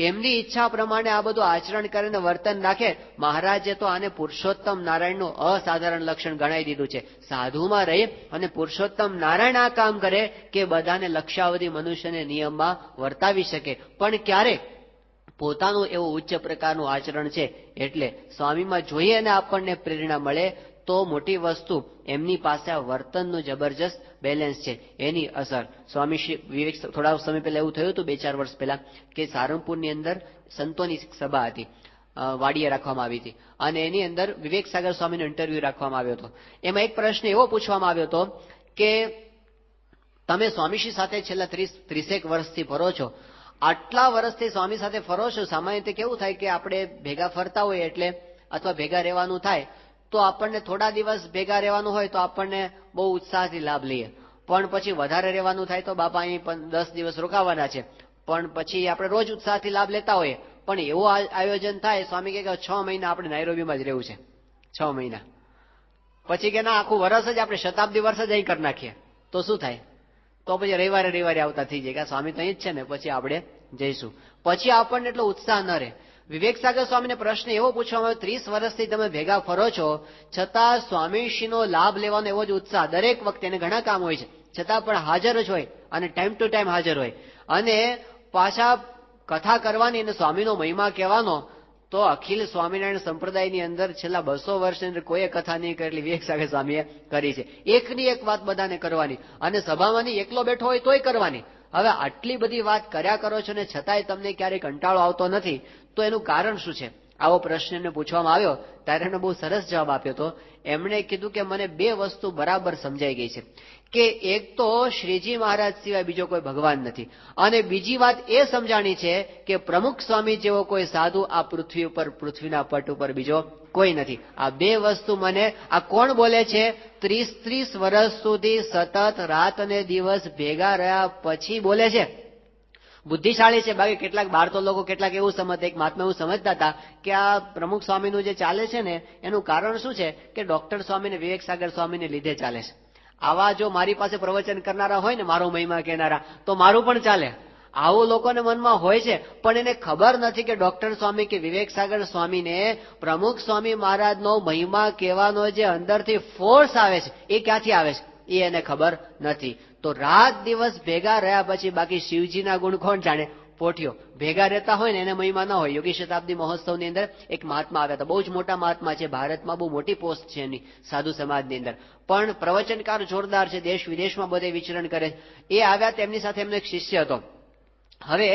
Speaker 1: એમની ઈચ્છા પ્રમાણે આ બધું આચરણ કરીને વર્તન રાખે. મહારાજે તો આને પુરુષોત્તમ નારાયણનું અસાધારણ લક્ષણ ગણાવી દીધું છે. સાધુમાં રહી અને પુરુષોત્તમ નારાયણ આ કામ કરે કે બધાને લક્ષાવધિ મનુષ્યને નિયમમાં વર્તાવી શકે. પણ ક્યારે પોતાનું એવું ઉચ્ચ પ્રકારનું આચરણ છે. એટલે સ્વામીમાં જોઈએ અને આપણને પ્રેરણા મળે તો મોટી વસ્તુ એમની પાસે આ વર્તનનું જબરજસ્ત બેલેન્સ છે, એની અસર. સ્વામી શ્રી વિવેક થોડા સમય પહેલા એવું થયું હતું, 2-4 વર્ષ પહેલા, કે સારંગપુરની અંદર સંતોની સભા હતી, વાડીએ રાખવામાં આવી હતી અને એની અંદર વિવેક સાગર સ્વામીનો ઇન્ટરવ્યુ રાખવામાં આવ્યો હતો. એમાં એક પ્રશ્ન એવો પૂછવામાં આવ્યો હતો કે તમે સ્વામીશ્રી સાથે છેલ્લા 30 વર્ષથી ફરો છો, આટલા વર્ષથી સ્વામી સાથે ફરો છો. સામાન્ય રીતે કેવું થાય કે આપણે ભેગા ફરતા હોય એટલે અથવા ભેગા રહેવાનું થાય તો આપણને થોડા દિવસ ભેગા રહેવાનું હોય તો આપણને બહુ ઉત્સાહથી લાભ લઈએ, પણ પછી વધારે રહેવાનું થાય તો બાપા અહીં 10 દિવસ રોકાવાના છે, પણ પછી આપણે રોજ ઉત્સાહથી લાભ લેતા હોઈએ. પણ એવું આયોજન થાય, સ્વામી કે 6 મહિના આપણે નાઇરોબીમાં જ રહેવું છે, 6 મહિના પછી કે ના આખું વર્ષ જ આપણે શતાબ્દી વર્ષ જ અહીં કરી નાખીએ, તો શું થાય? તો પછી રવિવારે આવતા થઈ જાય કે સ્વામી તો અહીં જ છે ને, પછી આપણે જઈશું. પછી આપણને એટલો ઉત્સાહ ન રહે. વિવેક સાગર સ્વામીને પ્રશ્ન એવો પૂછવામાં આવ્યો, 30 વર્ષથી તમે ભેગા ફરો છો છતાં સ્વામીશ્રીનો લાભ લેવાનો એવો જ ઉત્સાહ, દરેક વખતે એને ઘણા કામ હોય છે છતાં પણ હાજર જ હોય અને ટાઈમ ટુ ટાઈમ હાજર હોય અને પાછા કથા કરવાની અને સ્વામીનો મહિમા કહેવાનો. તો અખિલ સ્વામિનારાયણ સંપ્રદાયની અંદર છેલ્લા 200 વર્ષની અંદર કોઈએ કથા નહીં કરેલી વિવેક સાગર સ્વામીએ કરી છે. એકની એક વાત બધાને કરવાની અને સભામાંની એકલો બેઠો હોય તોય કરવાની. હવે આટલી બધી વાત કર્યા કરો છો ને છતાંય તમને ક્યારેય કંટાળો આવતો નથી, તો એનું કારણ શું છે? આવો પ્રશ્ન એમને પૂછવામાં આવ્યો ત્યારે એમણે બહુ સરસ જવાબ આપ્યો હતો. એમણે કીધું કે મને 2 વસ્તુ બરાબર સમજાઈ ગઈ છે કે એક તો શ્રીજી મહારાજ સિવાય બીજો કોઈ ભગવાન નથી અને બીજી વાત એ સમજાણી છે કે પ્રમુખ સ્વામી જેવો કોઈ સાધુ આ પૃથ્વી ઉપર, પૃથ્વીના પટ ઉપર બીજો કોઈ નથી. આ 2 વસ્તુ મને આ કોણ બોલે છે? 30 વર્ષ સુધી સતત રાત અને દિવસ ભેગા રહ્યા પછી બોલે છે. બુદ્ધિશાળી છે. બાકી કેટલાક બહાર તો લોકો કેટલાક એવું સમજતા, એક મહાત્મા એવું સમજતા હતા કે આ પ્રમુખ સ્વામીનું જે ચાલે છે ને એનું કારણ શું છે કે ડોક્ટર સ્વામીને વિવેક સાગર સ્વામીને લીધે ચાલે છે. આવા જો મારી પાસે પ્રવચન કરનારા હોય ને, મારો મહિમા કહેનારા, તો મારું પણ ચાલે. આવું લોકોને મનમાં હોય છે, પણ એને ખબર નથી કે ડોક્ટર સ્વામી કે વિવેક સાગર સ્વામીને પ્રમુખ સ્વામી મહારાજનો મહિમા કહેવાનો જે અંદરથી ફોર્સ આવે છે એ ક્યાંથી આવે છે એ એને ખબર નથી. તો રાત દિવસ ભેગા રહ્યા પછી બાકી શિવજીના ગુણ કોણ જાણે? પોઠિયો ભેગા રહેતા હોય ને એને મહિમા ન હોય. યોગી શતાબ્દી મહોત્સવની અંદર એક મહાત્મા આવ્યા હતા, બહુ જ મોટા મહાત્મા છે, ભારતમાં બહુ મોટી પોસ્ટ છે એની સાધુ સમાજની અંદર, પણ પ્રવચનકાર જોરદાર છે, દેશ વિદેશમાં બધે વિચરણ કરે. એ આવ્યા, તેમની સાથે એમનો એક શિષ્ય હતો. હવે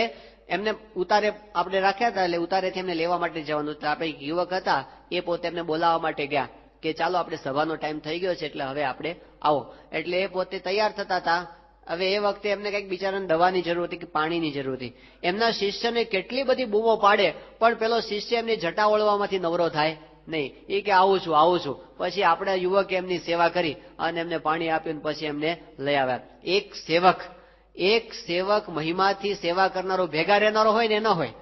Speaker 1: એમને ઉતારે આપણે રાખ્યા હતા, એટલે ઉતારેથી એમને લેવા માટે જવાનું હતું. આપણે એક યુવક હતા, એ પોતે એમને બોલાવવા માટે ગયા કે ચાલો આપણે સભાનો ટાઈમ થઈ ગયો છે એટલે હવે આપણે આવો. એટલે એ પોતે તૈયાર થતા હતા. હવે એ વખતે એમને કંઈક બિચારાને દવાની જરૂર હતી કે પાણીની જરૂર હતી. એમના શિષ્યને કેટલી બધી બૂમો પાડે પણ પેલો શિષ્ય એમની જટા ઓળવામાંથી નવરો થાય નહીં. એ કે આવું છું. પછી આપણા યુવકે એમની સેવા કરી અને એમને પાણી આપ્યું, પછી એમને લઈ આવ્યા. એક સેવક મહિમાથી સેવા કરનારો ભેગા રહેનારો હોય ને ન હોય.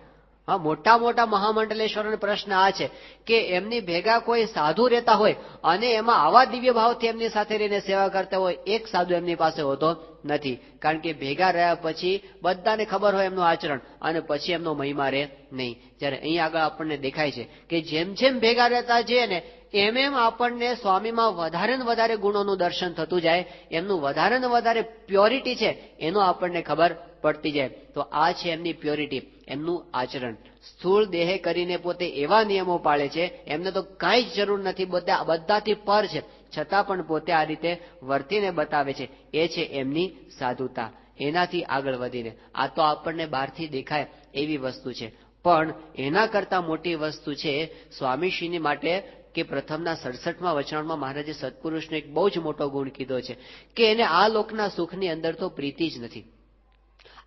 Speaker 1: હા, મોટા મોટા મહામંડલેશ્વરનો પ્રશ્ન આ છે કે એમની ભેગા કોઈ સાધુ રહેતા હોય અને એમાં આવા દિવ્ય ભાવથી એમની સાથે રહીને સેવા કરતા હોય, એક સાધુ એમની પાસે હોતો નથી. કારણ કે ભેગા રહ્યા પછી બધાને ખબર હોય એમનું આચરણ અને પછી એમનો મહિમા રહે નહીં. જ્યારે અહીં આગળ આપણને દેખાય છે કે જેમ જેમ ભેગા રહેતા જઈએ ને એમ આપણને સ્વામીમાં વધારે ને વધારે ગુણોનું દર્શન થતું જાય, એમનું વધારે ને વધારે પ્યોરિટી છે એનો આપણને ખબર પડતી જાય. તો આ છે એમની પ્યોરિટી, એમનું આચરણ. સ્થૂળ દેહે કરીને પોતે એવા નિયમો પાળે છે, એમને તો કાંઈ જ જરૂર નથી, બધાથી પર છે, છતાં પણ પોતે આ રીતે વર્તીને બતાવે છે. એ છે એમની સાધુતા. એનાથી આગળ વધીને આ તો આપણને બહારથી દેખાય એવી વસ્તુ છે, પણ એના કરતા મોટી વસ્તુ છે સ્વામીશ્રીની માટે કે પ્રથમના 67મા વચનામાં મહારાજે સત્પુરુષનો એક બહુ જ મોટો ગુણ કીધો છે કે એને આ લોકના સુખની અંદર તો પ્રીતિ જ નથી.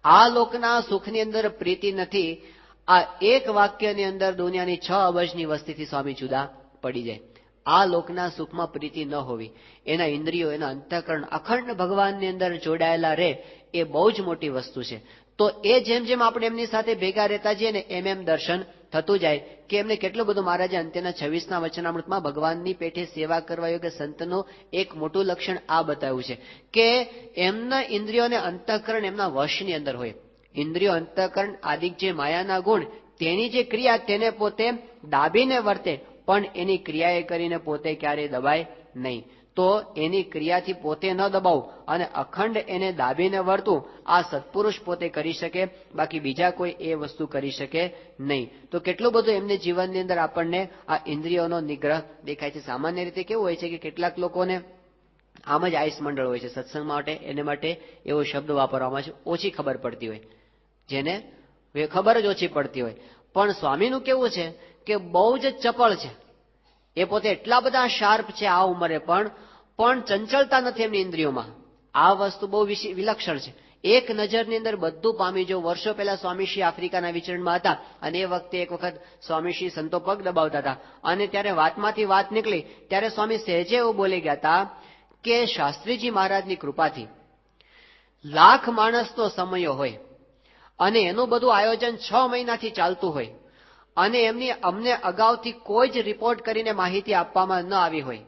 Speaker 1: આ લોકના સુખની અંદર પ્રીતિ નથી. આ એક વાક્યની અંદર દુનિયાની 6 અબજની વસ્તીથી સ્વામી જુદા પડી જાય. આ લોકના સુખમાં પ્રીતિ ન હોવી, એના ઇન્દ્રિયો, એના અંતઃકરણ અખંડ ભગવાનની અંદર જોડાયેલા રહે, એ બહુ જ મોટી વસ્તુ છે. તો એ જેમ જેમ આપણે એમની સાથે ભેગા રહેતા જઈએ ને એમ દર્શન થતું જાય કે એમને કેટલું બધું મહારાજે અંત્યના 26ના વચનામૃતમાં ભગવાનની પેઠે સેવા કરવા યોગ્ય સંતનું એક મોટું લક્ષણ આ બતાવ્યું છે કે એમના ઇન્દ્રિયો અને અંતઃકરણ એમના વશની અંદર હોય. ઇન્દ્રિયો, અંતઃકરણ આદિક જે માયાના ગુણ, તેની જે ક્રિયા તેને પોતે દાબીને વર્તે, પણ એની ક્રિયાએ કરીને પોતે ક્યારેય દબાય નહીં. તો એની ક્રિયાથી પોતે ન દબાવું અને અખંડ એને દાબીને વર્તું, આ સત્પુરુષ પોતે કરી શકે, બાકી બીજા કોઈ એ વસ્તુ કરી શકે નહીં. તો કેટલું બધું એમને જીવનની અંદર આપણને આ ઇન્દ્રિયોનો નિગ્રહ દેખાય છે. સામાન્ય રીતે કેવું હોય છે કે કેટલાક લોકોને આમ જ આઈસ મંડળ હોય છે સત્સંગ માટે, એને માટે એવો શબ્દ વાપરવામાં છે, ઓછી ખબર પડતી હોય, જેને ખબર જ ઓછી પડતી હોય. પણ સ્વામીનું કેવું છે કે બહુ જ ચપળ છે, એ પોતે એટલા બધા શાર્પ છે આ ઉંમરે પણ ચંચળતા નથી એમની ઇન્દ્રિયોમાં. આ વસ્તુ બહુ વિલક્ષણ છે. એક નજરની અંદર બધું પામી. જો વર્ષો પહેલા સ્વામીશ્રી આફ્રિકાના વિચરણમાં હતા અને એ વખતે એક વખત સ્વામીશ્રી સંતો પગ દબાવતા હતા અને ત્યારે વાતમાંથી વાત નીકળી ત્યારે સ્વામી સહેજે એવું બોલી ગયા હતા કે શાસ્ત્રીજી મહારાજની કૃપાથી લાખ માણસનો સમય હોય અને એનું બધું આયોજન 6 મહિનાથી ચાલતું હોય અને અમને અગાઉથી કોઈ જ રિપોર્ટ કરીને માહિતી આપવામાં ન આવી હોય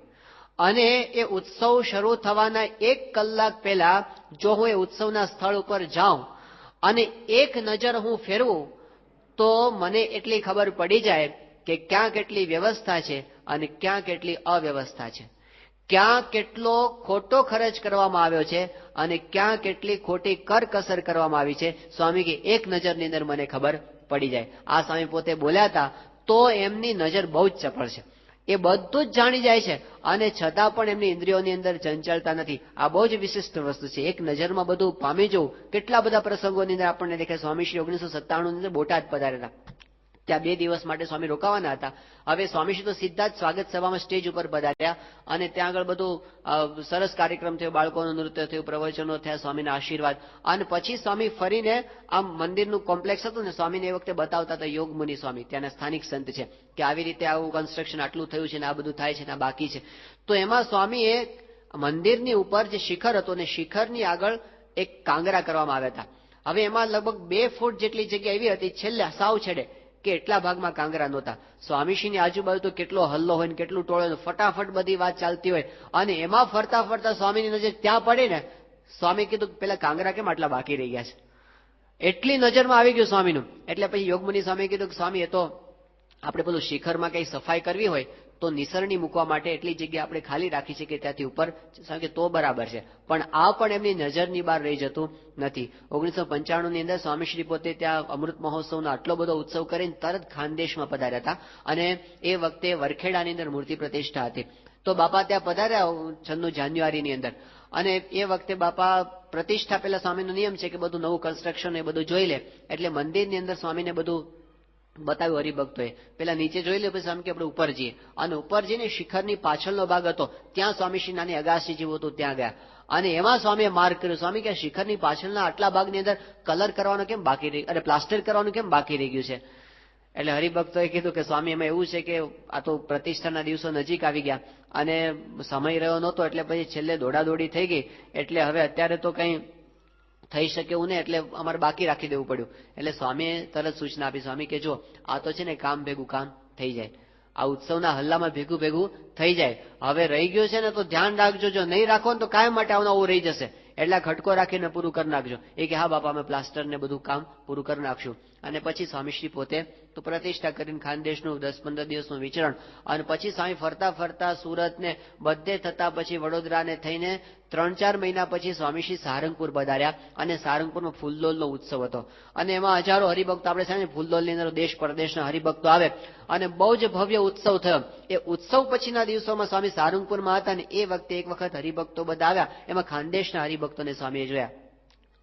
Speaker 1: અને એ ઉત્સવ શરૂ થવાના 1 કલાક પહેલા જો હું એ ઉત્સવના સ્થળ ઉપર જાઉં અને એક નજર હું ફેરવું તો મને એટલી ખબર પડી જાય કે ક્યાં કેટલી વ્યવસ્થા છે અને ક્યાં કેટલી અવ્યવસ્થા છે, ક્યાં કેટલો ખોટો ખર્ચ કરવામાં આવ્યો છે અને ક્યાં કેટલી ખોટી કરકસર કરવામાં આવી છે. સ્વામી કે એક નજરની અંદર મને ખબર પડી જાય. આ સ્વામી પોતે બોલ્યા હતા. તો એમની નજર બહુ જ ચપળ છે, એ બધું જ જાણી જાય છે અને છતાં પણ એમની ઇન્દ્રિયોની અંદર ચંચળતા નથી. આ બહુ જ વિશિષ્ટ વસ્તુ છે. એક નજરમાં બધું પામી જવું. કેટલા બધા પ્રસંગોની અંદર આપણને દેખાય. સ્વામી શ્રી 1997 ની અંદર બોટાદ પધારેલા, ત્યાં 2 દિવસ માટે સ્વામી રોકાવાના હતા. હવે સ્વામીશ્રી તો સીધા જ સ્વાગત સભામાં સ્ટેજ ઉપર પધાર્યા અને ત્યાં આગળ બધું સરસ કાર્યક્રમ થયો, બાળકોનું નૃત્ય થયું, પ્રવચનો થયા, સ્વામીના આશીર્વાદ, અને પછી સ્વામી ફરીને આમ મંદિરનું કોમ્પ્લેક્સ હતું ને, સ્વામીને એ વખતે બતાવતા હતા યોગમુનિ સ્વામી, ત્યાંના સ્થાનિક સંત છે, કે આવી રીતે આવું કન્સ્ટ્રક્શન આટલું થયું છે ને આ બધું થાય છે ને આ બાકી છે. તો એમાં સ્વામીએ મંદિરની ઉપર જે શિખર હતું ને શિખરની આગળ એક કાંગરા કરવામાં આવ્યા હતા. હવે એમાં લગભગ 2 ફૂટ જેટલી જગ્યા એવી હતી છેલ્લે સાવ છેડે કે એટલા ભાગમાં કાંગરા નહોતા. સ્વામીશ્રીની આજુબાજુ તો કેટલો હલ્લો હોય ને કેટલું ટોળે, ફટાફટ બધી વાત ચાલતી હોય અને એમાં ફરતા ફરતા સ્વામીની નજર ત્યાં પડી ને, સ્વામી કીધું પેલા કાંગરા કેમ આટલા બાકી રહી ગયા છે, એટલી નજરમાં આવી ગયું સ્વામીનું. એટલે પછી યોગમુનિ સ્વામી કીધું કે સ્વામી એ તો આપણે પેલું શિખરમાં કઈ સફાઈ કરવી હોય તો નિસરણી મૂકવા માટે એટલી જગ્યા આપણે ખાલી રાખી છે કે ત્યાંથી ઉપર, કે તો બરાબર છે, પણ આ પણ એમની નજરની બહાર રહી જતું નથી. 1995 ની અંદર સ્વામીશ્રી પોતે ત્યાં અમૃત મહોત્સવનો આટલો બધો ઉત્સવ કરીને તરત ખાનદેશમાં પધાર્યા હતા અને એ વખતે વરખેડાની અંદર મૂર્તિ પ્રતિષ્ઠા હતી. તો બાપા ત્યાં પધાર્યા 96 જાન્યુઆરીની અંદર અને એ વખતે બાપા પ્રતિષ્ઠા પહેલા સ્વામીનો નિયમ છે કે બધું નવું કન્સ્ટ્રક્શન એ બધું જોઈ લે, એટલે મંદિરની અંદર સ્વામીને બધું બતાવ્યું હરિભક્તોએ. પેલા નીચે જોઈ લે, પછી સ્વામી કે આપણે ઉપર જઈએ અને ઉપર જઈને શિખરની પાછળનો ભાગ હતો ત્યાં સ્વામીશ્રી નાની અગાસી જેવું હતું ત્યાં ગયા અને એમાં સ્વામીએ માર્ક કર્યો. સ્વામી કે શિખરની પાછળના આટલા ભાગની અંદર કલર કરવાનું કેમ બાકી રહી, અરે પ્લાસ્ટર કરવાનું કેમ બાકી રહી ગયું છે? એટલે હરિભક્તોએ કીધું કે સ્વામી એમાં એવું છે કે આ તો પ્રતિષ્ઠાના દિવસો નજીક આવી ગયા અને સમય રહ્યો નહોતો, એટલે પછી છેલ્લે દોડાદોડી થઈ ગઈ, એટલે હવે અત્યારે તો કંઈ થઈ શકે એવું નહીં, એટલે અમારે બાકી રાખી દેવું પડ્યું. એટલે સ્વામીએ તરત સૂચના આપી. સ્વામી કે જો આ તો છે ને કામ ભેગું કામ થઈ જાય, આ ઉત્સવના હલ્લામાં ભેગું ભેગું થઈ જાય, હવે રહી ગયું છે ને તો ધ્યાન રાખજો, જો નહીં રાખો ને તો કાયમ માટે આવું રહી જશે, એટલે ખટકો રાખીને પૂરું કરી નાખજો. એ કે હા બાપા અમે પ્લાસ્ટર ને બધું કામ પૂરું કરી નાખશું. અને પછી સ્વામીશ્રી પોતે તો પ્રતિષ્ઠા કરીને ખાનદેશનું 10-15 દિવસનું વિચરણ અને પછી સ્વામી ફરતા ફરતા સુરત ને બધે થતા પછી વડોદરાને થઈને 3-4 મહિના પછી સ્વામીશ્રી સારંગપુર પધાર્યા અને સારંગપુરમાં ફૂલદોલનો ઉત્સવ હતો અને એમાં હજારો હરિભક્તો, આપણે છે ને ફૂલદોલની અંદર દેશ પરદેશના હરિભક્તો આવે અને બહુ જ ભવ્ય ઉત્સવ થયો. એ ઉત્સવ પછીના દિવસોમાં સ્વામી સારંગપુરમાં હતા અને એ વખતે એક વખત હરિભક્તો બધા આવ્યા, એમાં ખાનદેશના હરિભક્તોને સ્વામીએ જોયા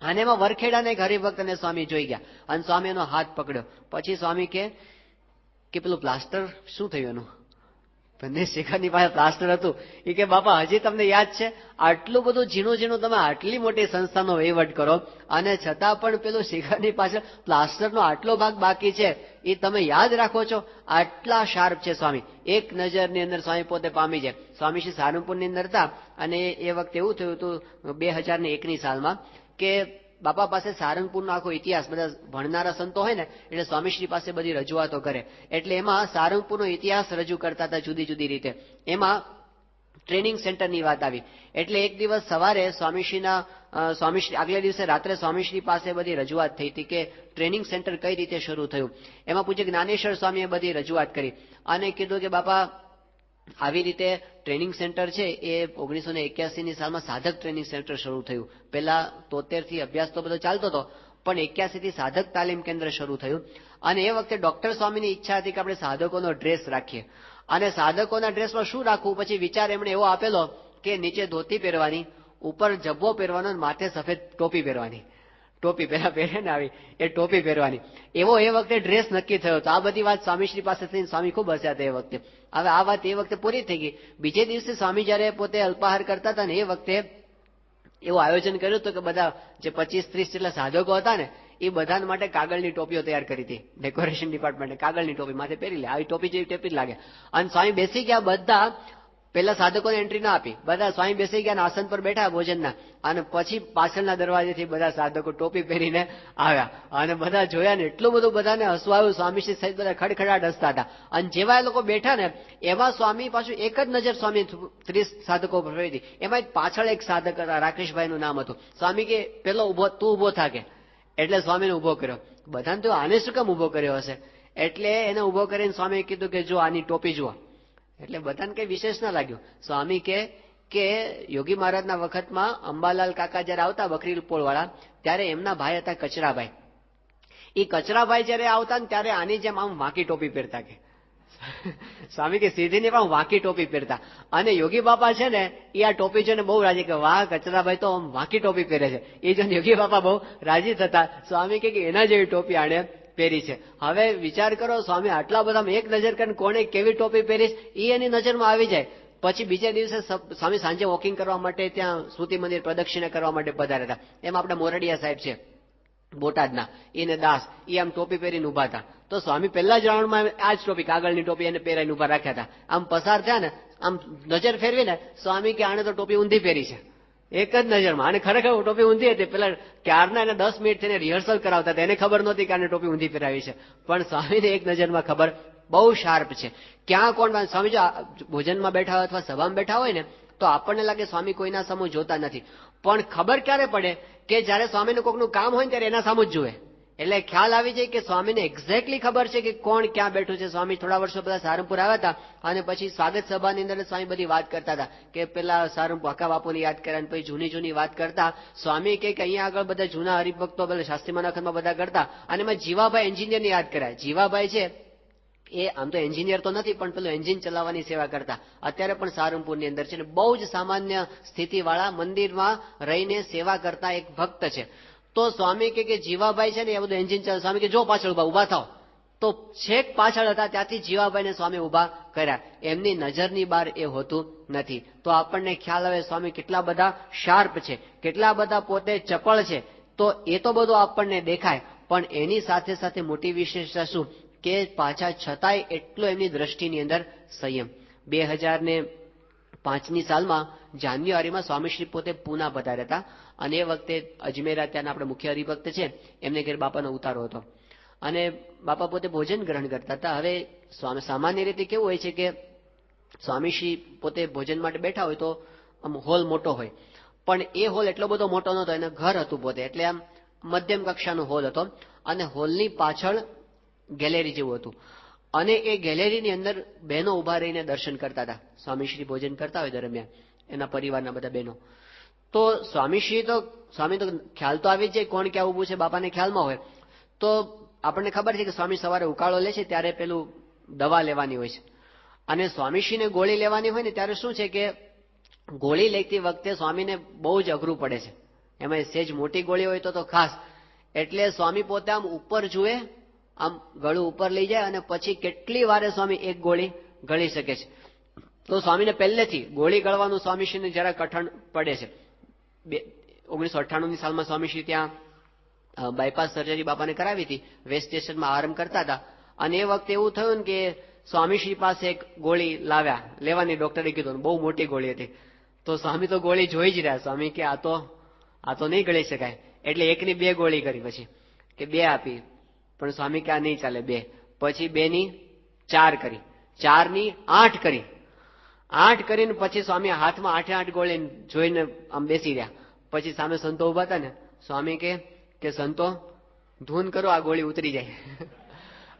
Speaker 1: અને એમાં વરખેડાના એક હરિભક્તને સ્વામી જોઈ ગયા અને સ્વામી એનો હાથ પકડ્યો. પછી સ્વામી કે પેલું પ્લાસ્ટર શું થયું એનું? બંને શિખરની પાસે પ્લાસ્ટર હતું. એ કે બાપા હજી તમને યાદ છે આટલું બધું ઝીણું ઝીણું તમે આટલી મોટી સંસ્થાનો વહીવટ કરો અને છતાં પણ પેલું શિખરની પાછળ પ્લાસ્ટરનો આટલો ભાગ બાકી છે, એ તમે યાદ રાખો છો? આટલા શાર્પ છે સ્વામી. એક નજરની અંદર સ્વામી પોતે પામી જાય. સ્વામી શ્રી સારંગપુરની અંદર હતા અને એ વખતે એવું થયું હતું 2001ની સાલમાં કે બાપા પાસે સારંગપુરનો આખો ઇતિહાસ, બધા ભણનારા સંતો હોય ને એટલે સ્વામીશ્રી પાસે બધી રજૂઆતો કરે, એટલે એમાં સારંગપુરનો ઇતિહાસ રજૂ કરતા હતા જુદી જુદી રીતે. એમાં ટ્રેનિંગ સેન્ટરની વાત આવી. એટલે એક દિવસ સવારે સ્વામીશ્રી આગલે દિવસે રાત્રે સ્વામીશ્રી પાસે બધી રજૂઆત થઈ હતી કે ટ્રેનિંગ સેન્ટર કઈ રીતે શરૂ થયું. એમાં પૂજ્ય જ્ઞાનેશ્વર સ્વામીએ બધી રજૂઆત કરી અને કીધું કે બાપા આવી રીતે ટ્રેનિંગ સેન્ટર છે એ 1981ની સાલમાં સાધક ટ્રેનિંગ સેન્ટર શરૂ થયું. પહેલા 73 થી અભ્યાસ તો બધો ચાલતો હતો, પણ 81 થી સાધક તાલીમ કેન્દ્ર શરૂ થયું. અને એ વખતે ડોક્ટર સ્વામીની ઈચ્છા હતી કે આપણે સાધકોનો ડ્રેસ રાખીએ, અને સાધકોના ડ્રેસમાં શું રાખવું, પછી વિચાર એમણે એવો આપેલો કે નીચે ધોતી પહેરવાની, ઉપર જબ્બો પહેરવાનો, માથે સફેદ ટોપી પહેરવાની. ટોપી પહેલા પહેરે ને આવી એ ટોપી પહેરવાની, એવો એ વખતે ડ્રેસ નક્કી થયો. તો આ બધી વાત સ્વામીશ્રી પાસે થઈને સ્વામી ખૂબ હસ્યા હતા એ વખતે. હવે આ વાત એ વખતે પૂરી થઈ ગઈ. બીજે દિવસે સ્વામી જયારે પોતે અલ્પાહાર કરતા હતા ને એ વખતે એવું આયોજન કર્યું હતું કે બધા જે 25-30 જેટલા સાધકો હતા ને એ બધા માટે કાગળની ટોપીઓ તૈયાર કરી હતી. ડેકોરેશન ડિપાર્ટમેન્ટે કાગળની ટોપી માથે પહેરી લે, આવી ટોપી જેવી ટોપી જ લાગે. અને સ્વામી બેસી ગયા, બધા પેલા સાધકોને એન્ટ્રી ના આપી, બધા સ્વામી બેસી ગયા, આસન પર બેઠા ભોજનના, અને પછી પાછળના દરવાજેથી બધા સાધકો ટોપી પહેરીને આવ્યા. અને બધા જોયા ને એટલું બધું બધાને હસવું આવ્યું. સ્વામીશ્રી સહિત બધા ખડખડાટ હસતા હતા. અને જેવા એ લોકો બેઠા ને એમાં સ્વામી પાછું એક જ નજર સ્વામી 30 સાધકો પર ફેરવી હતી. એમાં પાછળ એક સાધક હતા, રાકેશભાઈ નું નામ હતું. સ્વામી કે પેલો તું ઉભો થાકે, એટલે સ્વામીને ઉભો કર્યો. બધાને તો આને શું કામ ઉભો કર્યો હશે, એટલે એને ઉભો કરીને સ્વામીએ કીધું કે જો આની ટોપી જુઓ. એટલે બધાને કઈ વિશેષ ના લાગ્યું. સ્વામી કે યોગી મહારાજના વખતમાં અંબાલાલ કાકા જયારે આવતા બકરી પોળ વાળા, ત્યારે એમના ભાઈ હતા કચરાભાઈ. એ કચરાભાઈ જયારે આવતા ને ત્યારે આની જેમ આમ વાંકી ટોપી પહેરતા. કે સ્વામી કે સીધી ની પણ વાંકી ટોપી પહેરતા. અને યોગી બાપા છે ને એ આ ટોપી જોઈને બહુ રાજી કે વાહ કચરાભાઈ તો વાંકી ટોપી પહેરે છે. એ જોઈને યોગી બાપા બહુ રાજી થતા. સ્વામી કે એના જેવી ટોપી આને પહેરી છે. હવે વિચાર કરો, સ્વામી આટલા બધા એક નજર કરીને કોને કેવી ટોપી પહેરીશ એ એની નજરમાં આવી જાય. પછી બીજા દિવસે સ્વામી સાંજે વોકિંગ કરવા માટે ત્યાં સ્મૃતિ મંદિર પ્રદક્ષિણા કરવા માટે પધાર્યા હતા. એમાં આપણે મોરડિયા સાહેબ છે બોટાદના, એને દાસ, એ આમ ટોપી પહેરીને ઉભા હતા. તો સ્વામી પહેલા જ રાઉન્ડમાં આ જ ટોપી, કાગળની ટોપી એને પહેરાઈને ઉભા રાખ્યા હતા. આમ પસાર થયા ને આમ નજર ફેરવી ને સ્વામી કે આને તો ટોપી ઊંધી પહેરી છે, એક જ નજરમાં. અને ખરેખર ટોપી ઊંધી હતી. પેલા ક્યારના એને 10 મિનિટ થઈને રિહર્સલ કરાવતા હતા, એને ખબર નહોતી કે આને ટોપી ઊંધી પહેરાવી છે. પણ સ્વામીને એક નજરમાં ખબર, બહુ શાર્પ છે. ક્યાં કોણ સ્વામી જો ભોજનમાં બેઠા હોય અથવા સભામાં બેઠા હોય ને તો આપણને લાગે સ્વામી કોઈના સામું જોતા નથી. પણ ખબર ક્યારે પડે કે જયારે સ્વામીનું કોઈકનું કામ હોય ને ત્યારે એના સામું જ જુએ. એટલે ખ્યાલ આવી જાય કે સ્વામીને એક્ઝેક્ટલી ખબર છે કે કોણ ક્યાં બેઠું છે. સ્વામી થોડા વર્ષો પહેલા સારંગપુર આવ્યા હતા અને પછી સ્વાગત સભાની અંદર સ્વામી બધી વાત કરતા હતા કે પેલા સારંગપુર હકા બાપુની યાદ કર્યા અને પછી જૂની વાત કરતા. સ્વામી કે અહીંયા આગળ બધા જૂના હરિભક્તો પેલા શાસ્ત્રીમાના વખતમાં બધા કરતા, અને એમાં જીવાભાઈ એન્જિનિયરની યાદ કર્યા. જીવાભાઈ છે એ આમ તો એન્જિનિયર તો નથી પણ પેલું એન્જિન ચલાવવાની સેવા કરતા, અત્યારે પણ સારંગપુરની અંદર છે. બહુ જ સામાન્ય સ્થિતિવાળા મંદિરમાં રહીને સેવા કરતા એક ભક્ત છે. તો સ્વામી કે જીવાભાઈ છે ને એ બધું એન્જિન ચાલે. સ્વામી કે જો પાછળ ઉભા થાવ. તો છેક પાછળ હતા ત્યાંથી જીવાભાઈને સ્વામી ઉભા કર્યા. એમની નજરની બહાર એ હોતું નથી. તો આપણને ખ્યાલ આવે સ્વામી કેટલા બધા શાર્પ છે, કેટલા બધા પોતે ચપળ છે. તો એ તો બધું આપણને દેખાય, પણ એની સાથે સાથે મોટી વિશેષતા શું કે પાછા છતાંય એટલો એમની દ્રષ્ટિની અંદર સંયમ. 2005ની સાલમાં જાન્યુઆરીમાં સ્વામીશ્રી પોતે પૂના પધાર્યા હતા. અને એ વખતે અજમેરા ત્યાંના આપણે મુખ્ય હરિભક્ત છે એમને ઘેર બાપાનો ઉતારો હતો અને બાપા પોતે ભોજન ગ્રહણ કરતા હતા. હવે સામાન્ય રીતે કેવું હોય છે કે સ્વામીશ્રી પોતે ભોજન માટે બેઠા હોય તો આમ હોલ મોટો હોય, પણ એ હોલ એટલો બધો મોટો નહોતો, એને ઘર હતું પોતે, એટલે આમ મધ્યમ કક્ષાનો હોલ હતો. અને હોલની પાછળ ગેલેરી જેવું હતું. અને એ ગેલેરીની અંદર બહેનો ઉભા રહીને દર્શન કરતા હતા. સ્વામીશ્રી ભોજન કરતા હોય દરમિયાન એના પરિવારના બધા બહેનો. તો સ્વામી તો ખ્યાલ તો આવી જ જાય કોણ ક્યાં ઉભું છે, બાપાને ખ્યાલમાં હોય. તો આપણને ખબર છે કે સ્વામી સવારે ઉકાળો લે છે ત્યારે પેલું દવા લેવાની હોય છે, અને સ્વામીશ્રીને ગોળી લેવાની હોય ને ત્યારે શું છે કે ગોળી લેતી વખતે સ્વામીને બહુ જ અઘરું પડે છે. એમાં સેજ મોટી ગોળી હોય તો ખાસ. એટલે સ્વામી પોતે આમ ઉપર જુએ, આમ ગળું ઉપર લઈ જાય અને પછી કેટલી વારે સ્વામી એક ગોળી ગળી શકે છે. તો સ્વામીને પહેલેથી ગોળી ગળવાનું સ્વામીશ્રીને જરા કઠણ પડે છે. 1998ની સાલમાં સ્વામીશ્રી ત્યાં બાયપાસ સર્જરી બાપાને કરાવી હતી, વેસ્ટ સ્ટેશનમાં આરામ કરતા હતા. અને એ વખતે એવું થયું ને કે સ્વામીશ્રી પાસે એક ગોળી લાવ્યા, લેવાની ડોક્ટરે કીધું, બહુ મોટી ગોળી હતી. તો સ્વામી તો ગોળી જોઈ જ રહ્યા. સ્વામી કે આ તો નહીં ગળી શકાય. એટલે એકની 2 ગોળી કરી, પછી કે 2 આપી, પણ સ્વામી કે આ નહીં ચાલે 2. પછી 2 ની 4 કરી, 4 ની 8 કરી, 8 કરીને પછી સ્વામી હાથમાં 8 ગોળી જોઈને આમ બેસી રહ્યા. પછી સામે સંતો ઉભા હતા ને, સ્વામી કે સંતો ધૂન કરો, આ ગોળી ઉતરી જાય.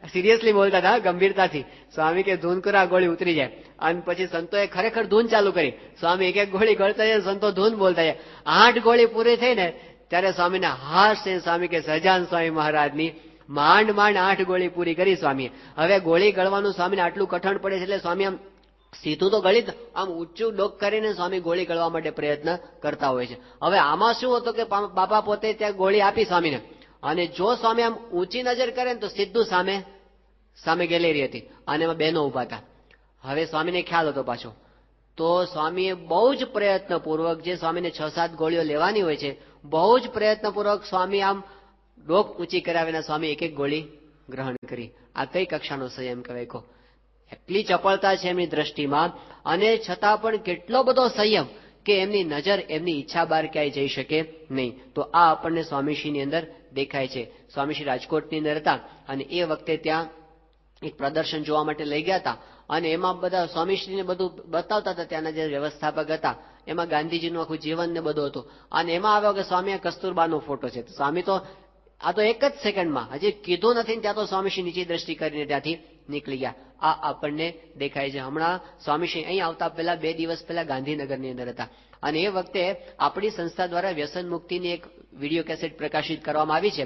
Speaker 1: સિરિયસલી બોલતા હતા, ગંભીરતાથી. સ્વામી કે ધૂન કરો, આ ગોળી ઉતરી જાય. અને પછી સંતોએ ખરેખર ધૂન ચાલુ કરી. સ્વામી એક ગોળી ગળતા જાય, સંતો ધૂન બોલતા જાય. 8 ગોળી પૂરી થઈ ને ત્યારે સ્વામીને હાશ છે. સ્વામી કે સહજાનંદ સ્વામી મહારાજની માંડ 8 ગોળી પૂરી કરી સ્વામીએ. હવે ગોળી ગળવાનું સ્વામીને આટલું કઠણ પડે છે એટલે સ્વામી આમ સીધું તો ગળિત, આમ ઊંચું ડોક કરીને સ્વામી ગોળી ગળવા માટે પ્રયત્ન કરતા હોય છે. હવે આમાં શું હતું કે બાપા પોતે ત્યાં ગોળી આપી સ્વામીને, અને જો સ્વામી આમ ઊંચી નજર કરે ને તો સીધું સામે ગેલેરી હતી અને એમાં બહેનો ઉભા હતા. હવે સ્વામીને ખ્યાલ હતો પાછો, તો સ્વામીએ બહુ જ પ્રયત્નપૂર્વક, જે સ્વામીને 6-7 ગોળીઓ લેવાની હોય છે, બહુ જ પ્રયત્નપૂર્વક સ્વામી આમ ડોક ઊંચી કર્યા વિના સ્વામી એક ગોળી ગ્રહણ કરી. આ કઈ કક્ષાનો સંયમ કહેવાય કહો? એટલી ચપળતા છે એમની દ્રષ્ટિમાં, અને છતાં પણ કેટલો બધો સંયમ કે એમની નજર એમની ઈચ્છા બહાર ક્યાંય જઈ શકે નહીં. તો આ આપણને સ્વામીશ્રીની અંદર દેખાય છે. સ્વામીશ્રી રાજકોટની અંદર હતા અને એ વખતે ત્યાં એક પ્રદર્શન જોવા માટે લઈ ગયા હતા, અને એમાં બધા સ્વામીશ્રીને બધું બતાવતા હતા. ત્યાંના જે વ્યવસ્થાપક હતા એમાં ગાંધીજીનું આખું જીવન ને બધું હતું, અને એમાં આવ્યો કે સ્વામી કસ્તુરબાનો ફોટો છે. સ્વામી તો આ તો એક જ સેકન્ડમાં, હજી કીધું નથી ત્યાં તો સ્વામીશ્રી નીચી દ્રષ્ટિ કરીને ત્યાંથી નીકળી ગયા. આ આપણને દેખાય છે. હમણાં સ્વામીશ્રી અહીં આવતા પહેલા 2 દિવસ પહેલા ગાંધીનગરની અંદર હતા, અને એ વખતે આપણી સંસ્થા દ્વારા વ્યસન મુક્તિની એક વિડીયો કેસેટ પ્રકાશિત કરવામાં આવી છે.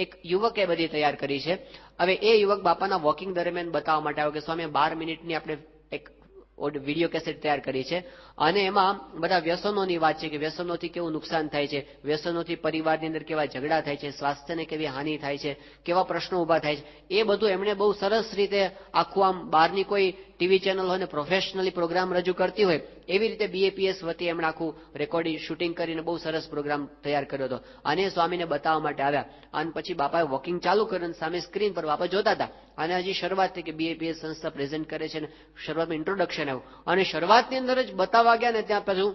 Speaker 1: એક યુવકે બધી તૈયાર કરી છે. હવે એ યુવક બાપાના વોકિંગ દરમિયાન બતાવવા માટે આવ્યો કે સ્વામી 12 મિનિટની આપણે એક વિડીયો કેસેટ તૈયાર કરી છે, અને એમાં બધા વ્યસનોની વાત છે કે વ્યસનોથી કેવું નુકસાન થાય છે, વ્યસનોથી પરિવારની અંદર કેવા ઝઘડા થાય છે, સ્વાસ્થ્યને કેવી હાનિ થાય છે, કેવા પ્રશ્નો ઉભા થાય છે, એ બધું એમણે બહુ સરસ રીતે આખું આમ બહારની કોઈ ટીવી ચેનલ હોય ને પ્રોફેશનલી પ્રોગ્રામ રજૂ કરતી હોય એવી રીતે BAPS વતી એમણે આખું રેકોર્ડિંગ શૂટિંગ કરીને બહુ સરસ પ્રોગ્રામ તૈયાર કર્યો હતો, અને સ્વામીને બતાવવા માટે આવ્યા. અને પછી બાપાએ વોકિંગ ચાલુ કર્યું, સામે સ્ક્રીન પર બાપા જોતા હતા, અને હજી શરૂઆત થઈ કે BAPS સંસ્થા પ્રેઝન્ટ કરે છે, ને શરૂઆતમાં ઇન્ટ્રોડક્શન આવ્યું, અને શરૂઆતની અંદર જ બતાવવા ગયા ને ત્યાં પછી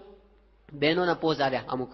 Speaker 1: બહેનોના પોઝ આવ્યા, અમુક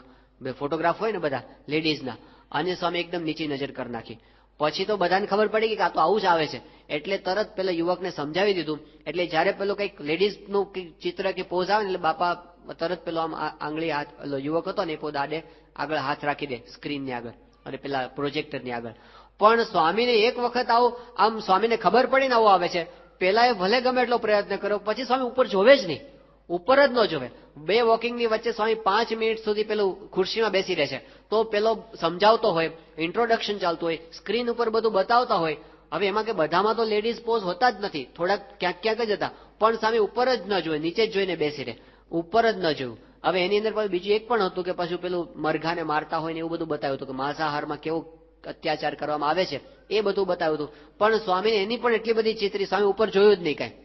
Speaker 1: ફોટોગ્રાફ હોય ને બધા લેડીઝના, અને સ્વામી એકદમ નીચી નજર કરી નાખી. પછી તો બધાને ખબર પડી કે આ તો આવું જ આવે છે, એટલે તરત પેલા યુવકને સમજાવી દીધું. એટલે જયારે પેલો કંઈક લેડીઝનું ચિત્ર કે પોઝ આવે ને એટલે બાપા તરત પેલો આમ આંગળી હાથ, યુવક હતો ને એ પોઝ આડે આગળ હાથ રાખી દે સ્ક્રીનની આગળ અને પેલા પ્રોજેક્ટરની આગળ. પણ સ્વામીને એક વખત આવું આમ સ્વામીને ખબર પડીને આવું આવે છે, પેલા એ ભલે ગમે એટલો પ્રયત્ન કર્યો, પછી સ્વામી ઉપર જોવે જ નહીં, ઉપર જ ન જોવે. 2 વોકિંગની વચ્ચે સ્વામી 5 મિનિટ સુધી પેલું ખુરશીમાં બેસી રહે છે, તો પેલો સમજાવતો હોય, ઇન્ટ્રોડક્શન ચાલતું હોય, સ્ક્રીન ઉપર બધું બતાવતા હોય. હવે એમાં કે બધામાં તો લેડીઝ પોઝ હોતા જ નથી, થોડાક ક્યાંક જ હતા, પણ સ્વામી ઉપર જ ન જોવે, નીચે જ જોઈને બેસી રહે, ઉપર જ ન જોયું. હવે એની અંદર બીજું એક પણ હતું કે પાછું પેલું મરઘાને મારતા હોય ને એવું બધું બતાવ્યું હતું કે માંસાહારમાં કેવું અત્યાચાર કરવામાં આવે છે, એ બધું બતાવ્યું હતું. પણ સ્વામીને એની પણ એટલી બધી ચિત્રી, સ્વામી ઉપર જોયું જ નહીં કાંઈ.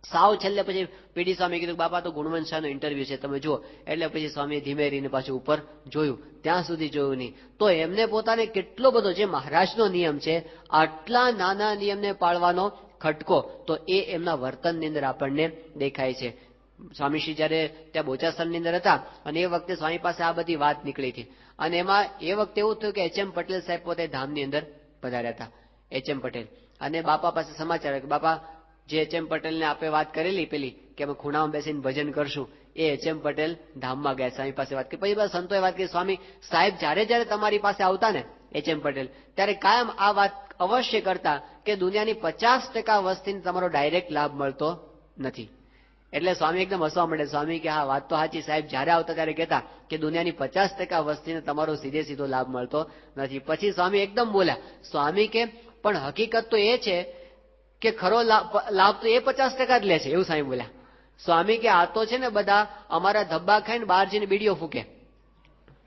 Speaker 1: સાવ છેલ્લે પછી પીડી સ્વામી કીધું બાપા તો ગુણવંત શાહનો ઇન્ટરવ્યુ છે, તમે જુઓ. એટલે પછી સ્વામીએ ધીમે રહીને પાછું ઉપર જોયું, ત્યાં સુધી જોયું નહીં. તો એમને પોતાને કેટલો બધો, જે મહારાજનો નિયમ છે, આટલા નાના નિયમને પાળવાનો ખટકો તો એ એમના વર્તનની અંદર આપણને દેખાય છે. સ્વામીશ્રી જયારે ત્યાં બોચાસણની અંદર હતા અને એ વખતે સ્વામી પાસે આ બધી વાત નીકળી હતી, અને એમાં એ વખતે એવું થયું કે HM પટેલ સાહેબ પોતે ધામની અંદર પધાર્યા હતા, HM પટેલ. અને બાપા પાસે સમાચાર કે બાપા જે HM પટેલને આપે વાત કરેલી પેલી કે અમે ખૂણામાં બેસીને ભજન કરશું, એ HM પટેલ ધામમાં ગયા સ્વામી પાસે વાત કરી. પછી બધા સંતોએ વાત કરી, સ્વામી સાહેબ જ્યારે જ્યારે તમારી પાસે આવતા ને HM પટેલ, ત્યારે કાયમ આ વાત અવશ્ય કરતા કે દુનિયાની 50% વસ્તીને તમારો ડાયરેક્ટ લાભ મળતો નથી. એટલે સ્વામી એકદમ હસવા માંડે. સ્વામી કે હા વાત તો સાચી, સાહેબ જ્યારે આવતા ત્યારે કહેતા કે દુનિયાની 50% વસ્તીને તમારો સીધો લાભ મળતો નથી. પછી સ્વામી એકદમ બોલ્યા, સ્વામી કે પણ હકીકત તો એ છે કે ખરો લાભ તો એ 50% જ લે છે, એવું સ્વામી બોલ્યા. સ્વામી કે આ તો છે ને બધા અમારા ધબ્બા ખાઈને બહાર જઈને બીડીઓ ફૂકે,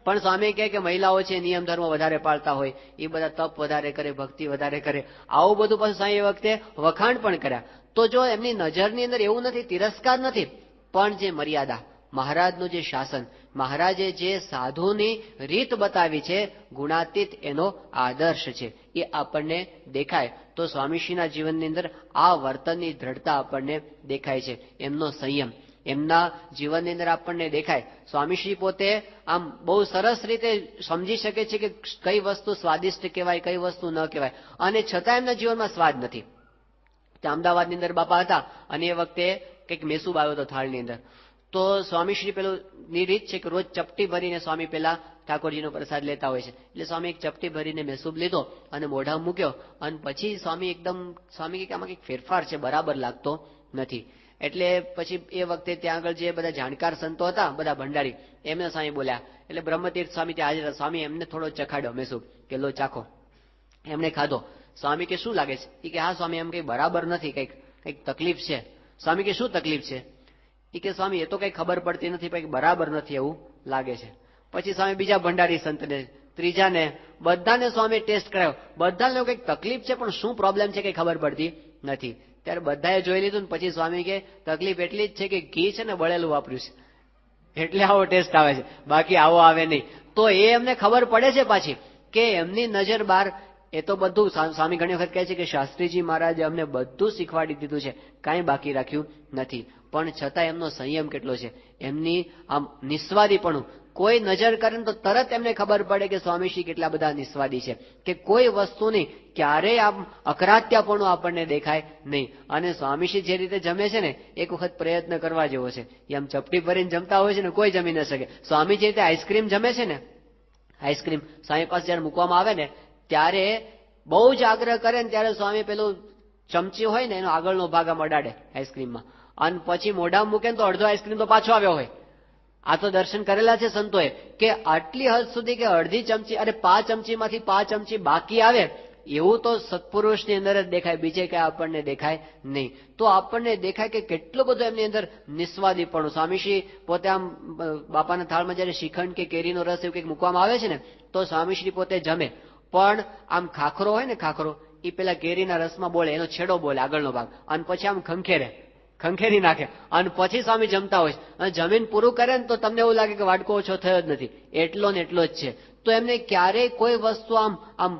Speaker 1: પણ સ્વામી કહે કે મહિલાઓ છે નિયમ ધર્મ વધારે પાળતા હોય, એ બધા તપ વધારે કરે, ભક્તિ વધારે કરે, આવું બધું પાછું સ્વામી એ વખતે વખાણ પણ કર્યા. તો જો એમની નજરની અંદર એવું નથી, તિરસ્કાર નથી, પણ જે મર્યાદા, મહારાજનું જે શાસન, મહારાજે જે સાધુની રીત બતાવી છે, ગુણાતીત એનો આદર્શ છે, એ આપણને દેખાય. તો સ્વામીશ્રીના જીવનની અંદર આ વર્તનની દ્રઢતા આપણને દેખાય છે, એમનો સંયમ. એમના જીવનની અંદર આપણને દેખાય. સ્વામીશ્રી પોતે આમ બહુ સરસ રીતે સમજી શકે છે કે કઈ વસ્તુ સ્વાદિષ્ટ કહેવાય, કઈ વસ્તુ ન કહેવાય, અને છતાં એમના જીવનમાં સ્વાદ નથી. ત્યાં અમદાવાદની અંદર બાપા હતા અને એ વખતે કંઈક મેસૂબ આવ્યો હતો થાળની અંદર. તો સ્વામીશ્રી પેલું ની રીત છે કે રોજ ચપટી ભરીને સ્વામી પેલા ઠાકોરજીનો પ્રસાદ લેતા હોય છે. એટલે સ્વામી એક ચપટી ભરીને મેસૂબ લીધો અને મોઢા મૂક્યો અને પછી સ્વામી કે આમાં કંઈક ફેરફાર છે, બરાબર લાગતો નથી. એટલે પછી એ વખતે ત્યાં આગળ જે બધા જાણકાર સંતો હતા, બધા ભંડારી, એમને સ્વામી બોલ્યા. એટલે બ્રહ્મતીર્થ સ્વામી ત્યાં હાજર, સ્વામી એમને થોડો ચખાડ્યો મેસૂબ કે લો ચાખો. એમણે ખાધો. સ્વામી કે શું લાગે છે? એ કે હા સ્વામી એમ કઈ બરાબર નથી, કંઈક તકલીફ છે. સ્વામી કે શું તકલીફ છે? એ કે સ્વામી એ તો કઈ ખબર પડતી નથી, કંઈક બરાબર નથી એવું લાગે છે. પછી સ્વામી બીજા ભંડારી સંતને, ત્રીજાને, બધાને સ્વામી ટેસ્ટ કરાયો. બધાને કંઈક તકલીફ છે પણ શું પ્રોબ્લેમ છે કઈ ખબર પડતી નથી. ત્યારે બધાએ જોઈ લીધું ને પછી સ્વામી કે તકલીફ એટલી જ છે કે ઘી છે ને બળેલું વાપર્યું છે એટલે આવો ટેસ્ટ આવે છે, બાકી આવો આવે નહીં. તો એ એમને ખબર પડે છે પાછી કે એમની નજર બહાર. એ તો બધું સ્વામી ઘણી વખત કહે છે કે શાસ્ત્રીજી મહારાજે અમને બધું શીખવાડી દીધું છે, કાંઈ બાકી રાખ્યું નથી. પણ છતાં એમનો સંયમ કેટલો છે, એમની આમ નિસ્વાદીપણું. કોઈ નજર કરે ને તો તરત એમને ખબર પડે કે સ્વામીશ્રી કેટલા બધા નિસ્વાદી છે, કે કોઈ વસ્તુની ક્યારેય આમ અકરાત્યાપણું આપણને દેખાય નહીં. અને સ્વામીશ્રી જે રીતે જમે છે ને, એક વખત પ્રયત્ન કરવા જેવો છે. એમ ચપટી ભરીને જમતા હોય છે ને, કોઈ જમી ન શકે. સ્વામી જે રીતે આઈસ્ક્રીમ જમે છે ને, આઈસ્ક્રીમ સ્વામી પાસે જયારે મૂકવામાં આવે ને ત્યારે બહુ જ આગ્રહ કરે ને ત્યારે સ્વામી પેલું ચમચી હોય ને એનો આગળનો ભાગ આમ અડાડે આઈસ્ક્રીમમાં, અને પછી મોઢામાં મૂકે ને તો અડધો આઈસ્ક્રીમ તો પાછો આવ્યો હોય. આ તો દર્શન કરેલા છે સંતોએ કે આટલી હદ સુધી કે અડધી ચમચી, અરે 5 ચમચીમાંથી 5 ચમચી બાકી આવે, એવું તો સત્પુરુષની અંદર જ દેખાય, બીજે કઈ આપણને દેખાય નહીં. તો આપણને દેખાય કે કેટલું બધું એમની અંદર નિસ્વાદીપણું. સ્વામીશ્રી પોતે આમ બાપાના થાળમાં જયારે શ્રીખંડ કે કેરીનો રસ એવું કંઈક મૂકવામાં આવે છે ને, તો સ્વામીશ્રી પોતે જમે પણ આમ ખાખરો હોય ને, ખાખરો એ પેલા કેરીના રસમાં બોલે, એનો છેડો બોલે આગળનો ભાગ, અને પછી આમ ખંખેરી નાખે અને પછી સ્વામી જમતા હોય. અને જમીન પૂરું કરે ને તો તમને એવું લાગે કે વાડકો ઓછો થયો જ નથી, એટલો ને એટલો જ છે. તો એમને ક્યારેય કોઈ વસ્તુ આમ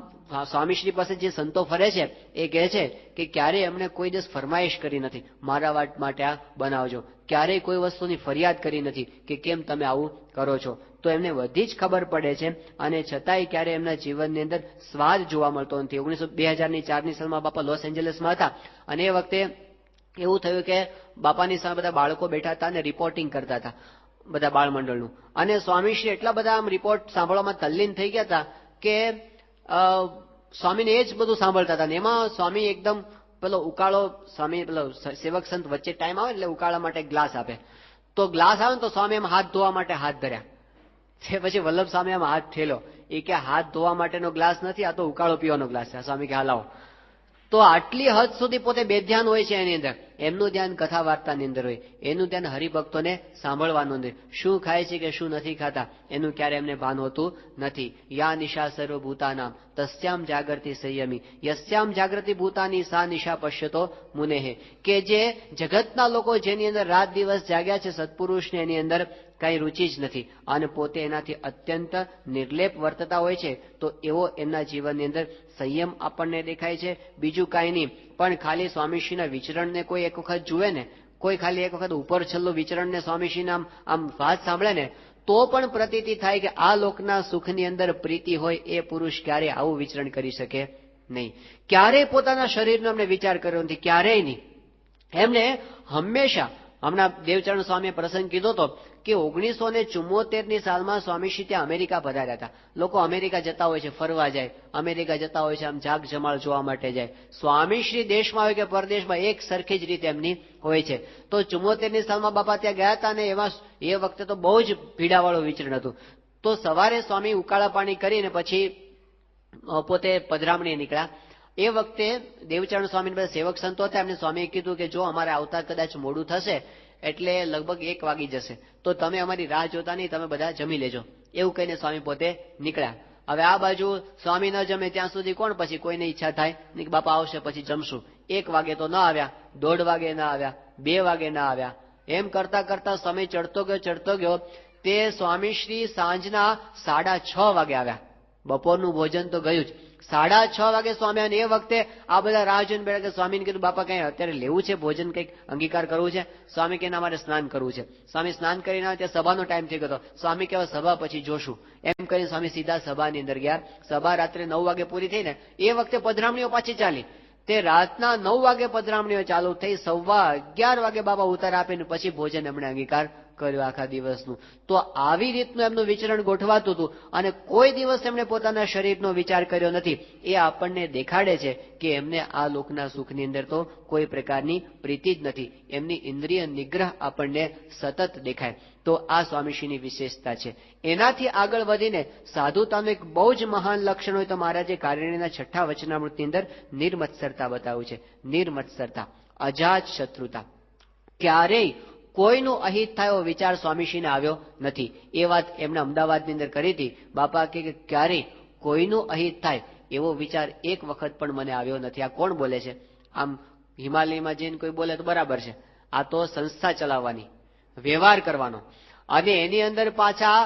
Speaker 1: સ્વામીશ્રી પાસે જે સંતો ફરે છે એ કહે છે કે ક્યારેય એમણે કોઈ દિવસ ફરમાઈશ કરી નથી મારા માટે આ બનાવજો, ક્યારેય કોઈ વસ્તુની ફરિયાદ કરી નથી કે કેમ તમે આવું કરો છો. તો એમને બધી જ ખબર પડે છે અને છતાંય ક્યારેય એમના જીવનની અંદર સ્વાદ જોવા મળતો નથી. 2004ની સાલમાં બાપા લોસ એન્જલસમાં હતા અને એ વખતે એવું થયું કે બાપાની સામે બધા બાળકો બેઠા હતા અને રિપોર્ટિંગ કરતા હતા બધા બાળમંડળનું, અને સ્વામીશ્રી એટલા બધા આમ રિપોર્ટ સાંભળવામાં તલ્લીન થઈ ગયા હતા કે સ્વામીને એ જ બધું સાંભળતા હતા. ને એમાં સ્વામી એકદમ પેલો ઉકાળો, સ્વામી પેલો સેવક સંત વચ્ચે ટાઈમ આવે એટલે ઉકાળા માટે ગ્લાસ આપે, તો ગ્લાસ આવે ને તો સ્વામી એમ હાથ ધોવા માટે હાથ ધર્યા. પછી વલ્લભ સ્વામી એમ હાથ ઠેલો, એ કે હાથ ધોવા માટેનો ગ્લાસ નથી, આ તો ઉકાળો પીવાનો ગ્લાસ છે. સ્વામી કે હાલાવો. તો આટલી હદ સુધી પોતે બેધ્યાન હોય છે એની અંદર. એમનું ધ્યાન કથા વાર્તાની અંદર હોય, એનું ધ્યાન હરિભક્તોને સાંભળવાનું અંદર. શું ખાય છે કે શું નથી ખાતા એનું ક્યારે એમને ભાન હોતું નથી. યા નિશા સર્વભૂતાનામ તસ્યામ જાગૃતિ સંયમી યસ્યામ જાગૃતિ ભૂતાની સા નિશા પશ્યતો મુનેહે. કે જે જગતના લોકો જેની અંદર રાત દિવસ જાગ્યા છે, સત્પુરુષને એની અંદર કઈ રુચિ જ નથી અને પોતે એનાથી અત્યંત નિર્લેપ વર્તતા હોય છે, તો એવો એમના જીવનની અંદર સંયમ આપણને દેખાય છે. બીજું કાંઈ નહીં, પણ ખાલી સ્વામીશ્રીના વિચરણને કોઈ એક વખત જુએ ને, કોઈ ખાલી એક વખત ઉપર છેલ્લું વિચરણને સ્વામીશ્રીના આમ વાત સાંભળે ને તો પણ પ્રતીતિ થાય કે આ લોકના સુખની અંદર પ્રીતિ હોય એ પુરુષ ક્યારે આવું વિચરણ કરી શકે નહીં. ક્યારેય પોતાના શરીરનો એમને વિચાર કર્યો નથી, ક્યારેય નહીં. એમને હંમેશા, હમણાં દેવચરણ સ્વામીએ પ્રસંગ કીધો હતો કે 1974ની સાલમાં સ્વામીશ્રી ત્યાં અમેરિકા પધાર્યા હતા. લોકો અમેરિકા જતા હોય છે, ફરવા જાય, અમેરિકા જતા હોય છે, આમ જાગ જમાળ જોવા માટે જાય. સ્વામીશ્રી દેશમાં હોય કે પરદેશમાં એક સરખી જ રીતે એમની હોય છે. તો 74ની સાલમાં બાપા ત્યાં ગયા હતા અને એમાં એ વખતે તો બહુ જ પીડાવાળું વિચરણ હતું. તો સવારે સ્વામી ઉકાળા પાણી કરીને પછી પોતે પધરામણી નીકળ્યા. એ વખતે દેવચરણ સ્વામી બધા સેવક સંતો હતા, એમને સ્વામીએ કીધું કે જો અમારે આવતા કદાચ મોડું થશે એટલે લગભગ 1 વાગી જશે, તો તમે અમારી રાહ જોતા નહીં, તમે બધા જમી લેજો. એવું કહીને સ્વામી પોતે નીકળ્યા. હવે આ બાજુ સ્વામી ન જમે ત્યાં સુધી કોણ, પછી કોઈને ઈચ્છા થાય કે બાપા આવશે પછી જમશું. 1 વાગે તો ન આવ્યા, 1:30 વાગે ના આવ્યા, 2 વાગે ના આવ્યા. એમ કરતા કરતા સમય ચડતો ગયો. તે સ્વામીશ્રી સાંજના 6:30 વાગે આવ્યા. બપોરનું ભોજન તો ગયું જ. 6:30 વાગે સ્વામી, અને એ વખતે આ બધા રાહ જોઈને બેઠા કે સ્વામીને કીધું બાપા કઈ અત્યારે લેવું છે ભોજન, કંઈક અંગીકાર કરવું છે? સ્વામી કે અમારે સ્નાન કરવું છે. સ્વામી સ્નાન કરીને આવે ત્યાં સભાનો ટાઈમ થઈ ગયો. સ્વામી કહેવાય સભા પછી જોશું એમ કરીને સ્વામી સીધા સભાની અંદર ગયા. સભા રાત્રે 9 વાગે પૂરી થઈ ને એ વખતે પધરામણીઓ પાછી ચાલી. તે રાતના 9 વાગે પધરામણીઓ ચાલુ થઈ, 11:15 વાગે બાબા ઉતાર આપીને પછી ભોજન એમણે અંગીકાર કર્યું આખા દિવસનું. તો આવી રીતનું એમનું વિચરણ ગોઠવાતું હતું અને કોઈ દિવસ એમણે પોતાના શરીરનો વિચાર કર્યો નથી. એ આપણને દેખાડે છે કે એમને આ લોકના સુખની અંદર તો કોઈ પ્રકારની પ્રીતિ જ નથી. એમની ઇન્દ્રિય નિગ્રહ આપણને સતત દેખાય. તો આ સ્વામીશ્રીની વિશેષતા છે. એનાથી આગળ વધીને સાધુતાનું એક બહુ જ મહાન લક્ષણ હોય તો મહારાજે કારિણીના 6ઠ્ઠા વચનામૃતની અંદર નિર્મત્સરતા બતાવ્યું છે. નિર્મત્સરતા, અજાત શત્રુતા. ક્યારેય કોઈનું અહિત થાય એવો વિચાર સ્વામીશ્રીને આવ્યો નથી. એ વાત એમણે અમદાવાદની અંદર કરી હતી. બાપા કે ક્યારેય કોઈનું અહિત થાય એવો વિચાર એક વખત પણ મને આવ્યો નથી. આ કોણ બોલે છે? આમ હિમાલયમાં જઈને કોઈ બોલે તો બરાબર છે, આ તો સંસ્થા ચલાવવાની, વ્યવહાર કરવાનો, અને એની અંદર પાછા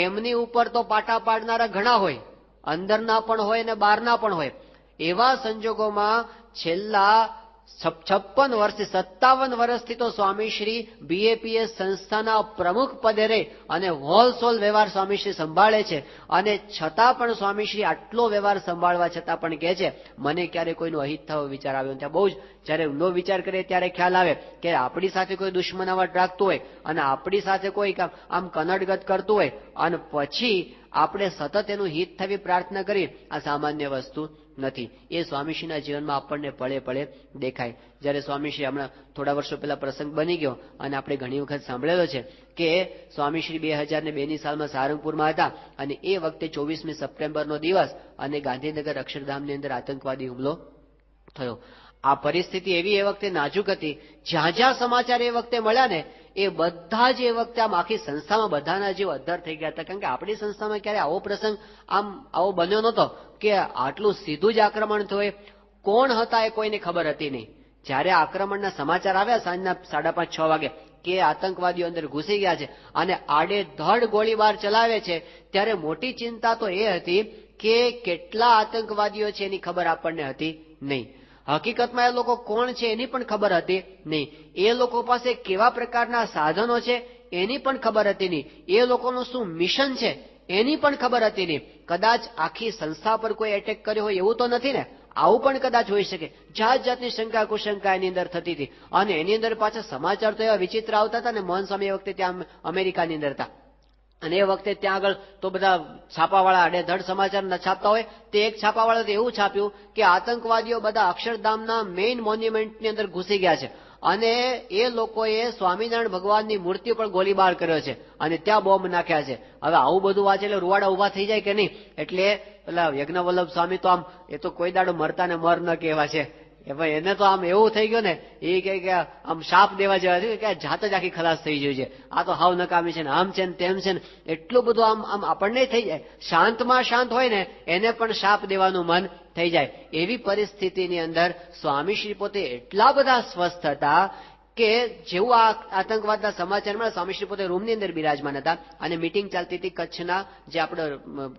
Speaker 1: એમની ઉપર તો પાટા પાડનારા ઘણા હોય, અંદરના પણ હોય ને બહારના પણ હોય. એવા સંજોગોમાં છેલ્લા 56 વર્ષથી 57 વર્ષથી તો સ્વામીશ્રી બીએપીએસ સંસ્થાના પ્રમુખ પદે રહી અને હોલસોલ વ્યવહાર સ્વામીશ્રી સંભાળે છે. અને છતાં પણ સ્વામીશ્રી આટલો વ્યવહાર સંભાળવા છતાં પણ કહે છે મને ક્યારે કોઈનો અહિત થયો વિચાર આવ્યો. ત્યાં બહુ જ જયારે ઊંડો વિચાર કરીએ ત્યારે ખ્યાલ આવે કે આપણી સાથે કોઈ દુશ્મનાવટ રાખતું હોય અને આપણી સાથે કોઈ આમ કનડગત કરતું હોય અને પછી આપણે સતત એનું હિત થવી પ્રાર્થના કરીએ, આ સામાન્ય વસ્તુ નથી. એ સ્વામીશ્રીના જીવનમાં આપણને પળે પળે દેખાય. જ્યારે સ્વામીશ્રી હમણાં થોડા વર્ષો પહેલા પ્રસંગ બની ગયો અને આપણે ઘણી વખત સાંભળેલો છે કે સ્વામીશ્રી 2002ની સાલમાં સારંગપુરમાં હતા અને એ વખતે 24મી સપ્ટેમ્બરનો દિવસ અને ગાંધીનગર અક્ષરધામની અંદર આતંકવાદી હુમલો થયો. આ પરિસ્થિતિ એવી એ વખતે નાજુક હતી, જ્યાં જ્યાં સમાચાર એ વખતે મળ્યા ને એ બધા જ એ વખતે આમ આખી સંસ્થામાં બધાના જીવ અદ્ધર થઈ ગયા હતા. કારણ કે આપણી સંસ્થામાં ક્યારે આવો પ્રસંગ આવો બન્યો નહોતો કે આટલું સીધું જ આક્રમણ થયું. કોણ હતા એ કોઈને ખબર હતી નહીં. જ્યારે આક્રમણના સમાચાર આવ્યા સાંજના 5:30-6 વાગે કે આતંકવાદીઓ અંદર ઘૂસી ગયા છે અને આડેધડ ગોળીબાર ચલાવે છે, ત્યારે મોટી ચિંતા તો એ હતી કે કેટલા આતંકવાદીઓ છે એની ખબર આપણને હતી નહીં. હકીકતમાં એ લોકો કોણ છે એની પણ ખબર હતી નહીં. એ લોકો પાસે કેવા પ્રકારના સાધનો છે એની પણ ખબર હતી નહીં. એ લોકોનું શું મિશન છે એની પણ ખબર હતી નહીં. કદાચ આખી સંસ્થા પર કોઈ એટેક કર્યો હોય એવું તો નથી ને? આવું પણ કદાચ હોઈ શકે. જાત જાતની શંકા કુશંકા એની અંદર થતી હતી અને એની અંદર પાછા સમાચાર તો એવા વિચિત્ર આવતા હતા ને. મોહન સ્વામી એ વખતે ત્યાં અમેરિકાની અંદર હતા અને એ વખતે ત્યાં આગળ તો બધા છાપાવાળા આડેધડ સમાચાર ન છાપતા હોય. તે એક છાપાવાળા એવું છાપ્યું કે આતંકવાદીઓ બધા અક્ષરધામના મેઇન મોન્યુમેન્ટની અંદર ઘૂસી ગયા છે અને એ લોકોએ સ્વામિનારાયણ ભગવાનની મૂર્તિ પર ગોળીબાર કર્યો છે અને ત્યાં બોમ્બ નાખ્યા છે. હવે આવું બધું વાંચે એટલે રૂવાડા ઉભા થઈ જાય કે નહીં? એટલે પેલા યજ્ઞવલ્લભ સ્વામી તો આમ એ તો કોઈ દાડો મરતા ને મર ન કહેવા છે. એને તો આમ એવું થઈ ગયું ને એ કે આમ શાપ દેવા જેવા છે કે જાત જ આખી ખલાસ થઈ ગયું છે. આ તો હાવ નકામી છે ને આમ છે ને તેમ છે ને એટલું બધું આમ આપણને થઈ જાય. શાંતમાં શાંત હોય ને એને પણ શાપ દેવાનું મન થઈ જાય. એવી પરિસ્થિતિની અંદર સ્વામીશ્રી પોતે એટલા બધા સ્વસ્થ હતા કે જેવું આ આતંકવાદના સમાચાર મળ્યા સ્વામીશ્રી પોતે રૂમની અંદર બિરાજમાન હતા અને મિટિંગ ચાલતી હતી કચ્છના જે આપણો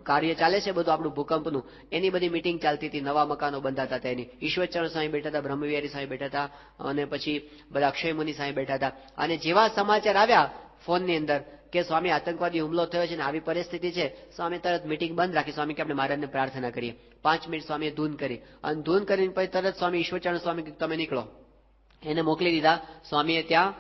Speaker 1: કાર્ય ચાલે છે બધું આપણું ભૂકંપનું, એની બધી મિટિંગ ચાલતી હતી. નવા મકાનો બંધાતા હતા એની. ઈશ્વરચરણ સ્વામી બેઠા હતા, બ્રહ્મવિહારી સ્વામી બેઠા હતા અને પછી બધા અક્ષય મુનિ સ્વામી બેઠા હતા. અને જેવા સમાચાર આવ્યા ફોનની અંદર કે સ્વામી આતંકવાદી હુમલો થયો છે ને આવી પરિસ્થિતિ છે, સ્વામી તરત મિટિંગ બંધ રાખી. સ્વામી કે આપણે મહારાજને પ્રાર્થના કરીએ. 5 મિનિટ સ્વામીએ ધૂન કરી અને ધૂન કરીને પછી તરત સ્વામી ઈશ્વરચરણ સ્વામી કે તમે નીકળો. એને મોકલી દીધા સ્વામીએ ત્યાં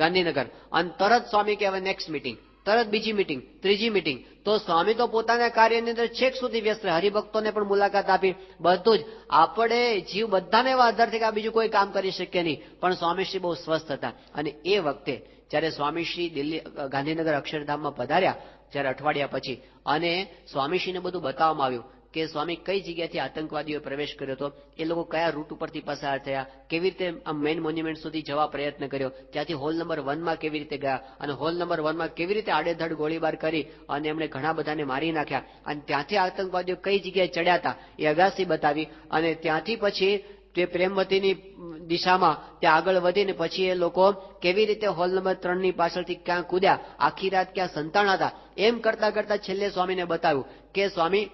Speaker 1: ગાંધીનગર અને તરત સ્વામી કે હવે નેક્સ્ટ મિટિંગ, તરત બીજી મિટિંગ, ત્રીજી મિટિંગ. તો સ્વામી તો પોતાના કાર્યની અંદર છેક સુધી વ્યસ્ત રહે. હરિભક્તોને પણ મુલાકાત આપી. બધું જ આપણે જીવ બધાને એવા આધાર છે કે આ બીજું કોઈ કામ કરી શકીએ નહીં. પણ સ્વામીશ્રી બહુ સ્વસ્થ હતા અને એ વખતે જ્યારે સ્વામીશ્રી દિલ્હી ગાંધીનગર અક્ષરધામમાં પધાર્યા જ્યારે અઠવાડિયા પછી અને સ્વામીશ્રીને બધું બતાવવામાં આવ્યું કે સ્વામી કઈ જગ્યાથી આતંકવાદીઓ પ્રવેશ કર્યો હતો, એ લોકો કયા રૂટ ઉપરથી પસાર થયા, કેવી રીતે આ મેઇન મોન્યુમેન્ટ સુધી જવા પ્રયત્ન કર્યો, ત્યાંથી હોલ નંબર 1માં કેવી રીતે ગયા અને હોલ નંબર 1માં કેવી રીતે આડેધડ ગોળીબાર કરી અને એમણે ઘણા બધાને મારી નાખ્યા અને ત્યાંથી આતંકવાદીઓ કઈ જગ્યાએ ચડ્યા હતા એ અગાસી બતાવી અને ત્યાંથી પછી તે પ્રેમવતીની દિશામાં ત્યાં આગળ વધીને પછી એ લોકો કેવી રીતે હોલ નંબર 3ની પાછળથી ક્યાં કૂદ્યા, આખી રાત ક્યાં સંતાણ હતા, એમ કરતા કરતા છેલ્લે સ્વામીને બતાવ્યું કે સ્વામી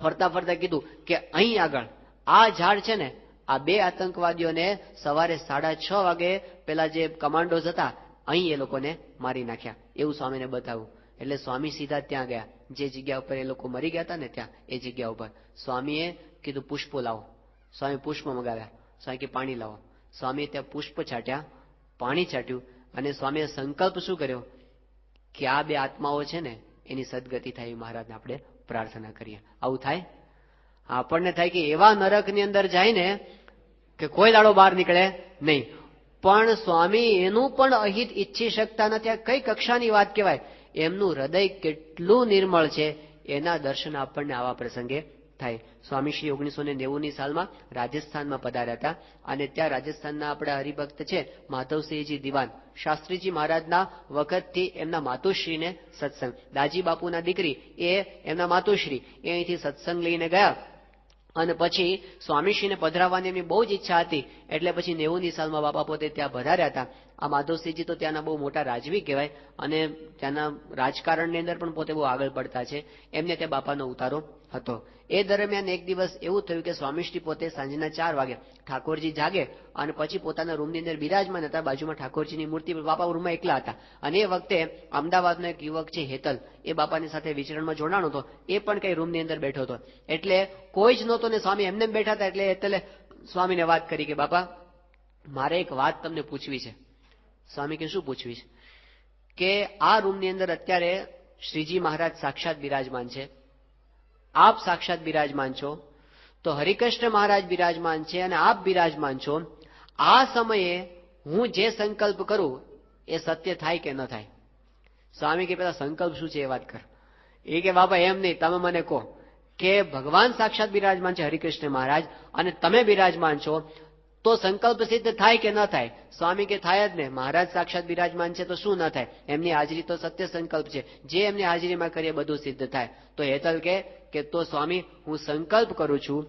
Speaker 1: ફરતા ફરતા કીધું કે અહીં આગળ આ ઝાડ છે ને, આ બે આતંકવાદીઓને સવારે 6:30 વાગે પેલા જે કમાન્ડોઝ હતા અહીં એ લોકોને મારી નાખ્યા, એવું સ્વામીને બતાવ્યું. એટલે સ્વામી સીધા ત્યાં ગયા, જે જગ્યા ઉપર એ લોકો મરી ગયા હતા ને ત્યાં એ જગ્યા ઉપર. સ્વામીએ કીધું પુષ્પો લાવો. સ્વામી પુષ્પ મંગાવ્યા. સ્વામી કે પાણી લાવો. સ્વામીએ ત્યાં પુષ્પ છાંટ્યા, પાણી છાંટ્યું, અને સ્વામીએ સંકલ્પ શું કર્યો કે આ બે આત્માઓ છે ને એની સદગતિ થાય એ મહારાજને આપણે પ્રાર્થના કરીએ. આવું થાય? આપણને થાય કે એવા નરકની અંદર જાય ને કે કોઈ દાડો બહાર નીકળે નહીં. પણ સ્વામી એનું પણ અહિત ઈચ્છી શકતા નથી. આ કઈ કક્ષાની વાત કહેવાય? એમનું હૃદય કેટલું નિર્મળ છે એના દર્શન આપણને આવા પ્રસંગે થાય. સ્વામી શ્રી 1990ની સાલમાં રાજસ્થાનમાં પધાર્યા હતા, અને ત્યાં રાજસ્થાનના આપણા હરિભક્ત છે માધવસિંહજી દિવાન, શાસ્ત્રીજી મહારાજના વખતથી એમના માતુશ્રીને સત્સંગ, દાજી બાપુના દીકરી એ એમના માતુશ્રી એ અહીંથી સત્સંગ લઈને ગયા. અને પછી સ્વામીશ્રીને પધરાવવાની એમની બહુ જ ઈચ્છા હતી, એટલે પછી 90ની સાલમાં બાપા પોતે ત્યાં પધાર્યા હતા. આ માધવસિંહજી તો ત્યાંના બહુ મોટા રાજવી કહેવાય, અને ત્યાંના રાજકારણની અંદર પણ પોતે બહુ આગળ પડતા છે. એમને ત્યાં બાપાનો ઉતારો હતો. એ દરમિયાન એક દિવસ એવું થયું કે સ્વામીશ્રી પોતે સાંજના 4 વાગે ઠાકોરજી જાગે અને પછી પોતાના રૂમની અંદર બિરાજમાન હતા. બાજુમાં ઠાકોરજીની મૂર્તિ, બાપા રૂમમાં એકલા હતા. અને એ વખતે અમદાવાદનો એક યુવક છે હેતલ, એ બાપાની સાથે વિચરણમાં જોડાણો હતો, એ પણ કઈ રૂમની અંદર બેઠો હતો. એટલે કોઈ જ નહોતો ને સ્વામી એમને બેઠા હતા. એટલે હેતલે સ્વામીને વાત કરી કે બાપા મારે એક વાત તમને પૂછવી છે. સ્વામી કે શું પૂછવી છે? કે આ રૂમની અંદર અત્યારે શ્રીજી મહારાજ સાક્ષાત બિરાજમાન છે, આપ સાક્ષાત બિરાજમાન છો, તો હરિકૃષ્ણ મહારાજ બિરાજમાન છે અને આપ બિરાજમાન છો. આ સમયે હું જે સંકલ્પ કરું એ સત્ય થાય કે ન થાય? સ્વામી કે પેલા સંકલ્પ શું છે એ વાત કર. એ કે બાપા એમ નહીં, તમે મને કહો કે ભગવાન સાક્ષાત બિરાજમાન છે હરિકૃષ્ણ મહારાજ અને તમે બિરાજમાન છો, તો સંકલ્પ સિદ્ધ થાય કે ન થાય? સ્વામી કે થાય જ ને, મહારાજ સાક્ષાત બિરાજમાન છે તો શું ન થાય? એમની હાજરી તો સત્ય સંકલ્પ છે, જે એમની હાજરીમાં કરીએ બધું સિદ્ધ થાય. તો હેતલ કે તો સ્વામી હું સંકલ્પ કરું છું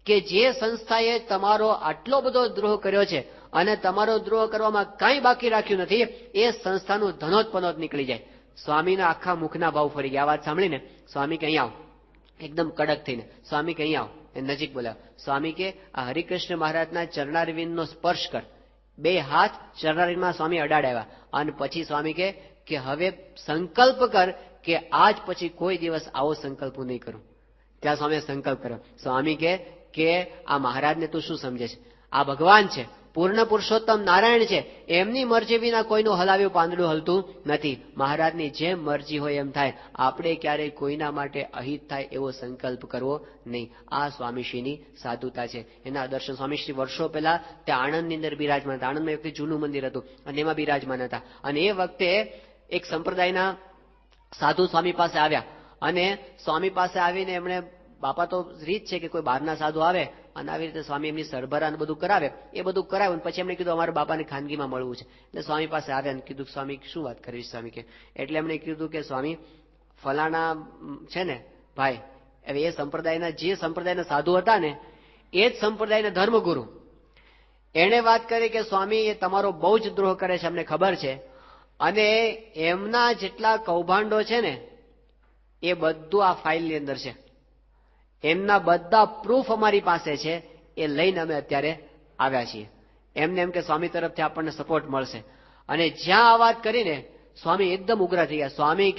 Speaker 1: કે જે સંસ્થાએ તમારો આટલો બધો દ્રોહ કર્યો છે અને તમારો દ્રોહ કરવામાં કાંઈ બાકી રાખ્યું નથી, એ સંસ્થાનું ધનોત્પનોત નીકળી જાય. સ્વામીના આખા મુખના ભાવ ફરી ગયા. આ વાત સાંભળીને સ્વામી કે અહીં આવો, એકદમ કડક થઈને સ્વામી કે અહીં આવો, એ નજીક બોલાવ. સ્વામી કે આ હરિકૃષ્ણ મહારાજના ચરણારવિંદનો સ્પર્શ કર. 2 હાથ ચરણારવિંદમાં સ્વામી અડાડાવ્યા અને પછી સ્વામી કે હવે સંકલ્પ કર કે આજ પછી કોઈ દિવસ આવો સંકલ્પ હું નહીં કરું. ત્યાં સ્વામીએ સંકલ્પ કર્યો. સ્વામી કે આ મહારાજને તું શું સમજે છે? આ ભગવાન છે, પૂર્ણ પુરુષોત્તમ નારાયણ છે, એમની મરજી વિના કોઈનું હલાવ્યું પાંદડું હલતું નથી. મહારાજની જેમ મરજી હોય એમ થાય. આપણે ક્યારેય કોઈના માટે અહિત થાય એવો સંકલ્પ કરવો નહીં. આ સ્વામીશ્રીની સાધુતા છે. એના દર્શન સ્વામીશ્રી વર્ષો પહેલા ત્યાં આણંદની અંદર બિરાજમાન હતા. આણંદમાં એક જૂનું મંદિર હતું અને એમાં બિરાજમાન હતા. અને એ વખતે એક સંપ્રદાયના સાધુ સ્વામી પાસે આવ્યા અને સ્વામી પાસે આવીને એમણે, બાપા તો રીત છે કે કોઈ બહારના સાધુ આવે અને આવી રીતે સ્વામી એમની સરભરા બધું કરાવે, એ બધું કરાવ્યું. પછી એમણે કીધું અમારે બાપાને ખાનગીમાં મળવું છે. એટલે સ્વામી પાસે આવ્યા અને કીધું સ્વામી શું વાત કરવી છે સ્વામી કે? એટલે એમણે કીધું કે સ્વામી ફલાણા છે ને ભાઈ, હવે એ સંપ્રદાયના જે સંપ્રદાયના સાધુ હતા ને એ જ સંપ્રદાયના ધર્મગુરુ, એણે વાત કરી કે સ્વામી એ તમારો બહુ જ દ્રોહ કરે છે, અમને ખબર છે, અને એમના જેટલા કૌભાંડો છે ને એ બધું આ ફાઇલની અંદર છે, એમના બધા પ્રૂફ અમારી પાસે છે, એ લઈને અમે અત્યારે આવ્યા છીએ. એમને એમ કે સ્વામી તરફથી આપણને સપોર્ટ મળશે. અને જ્યાં આ વાત કરીને સ્વામી એકદમ ઉગ્ર થઈ ગયા. સ્વામી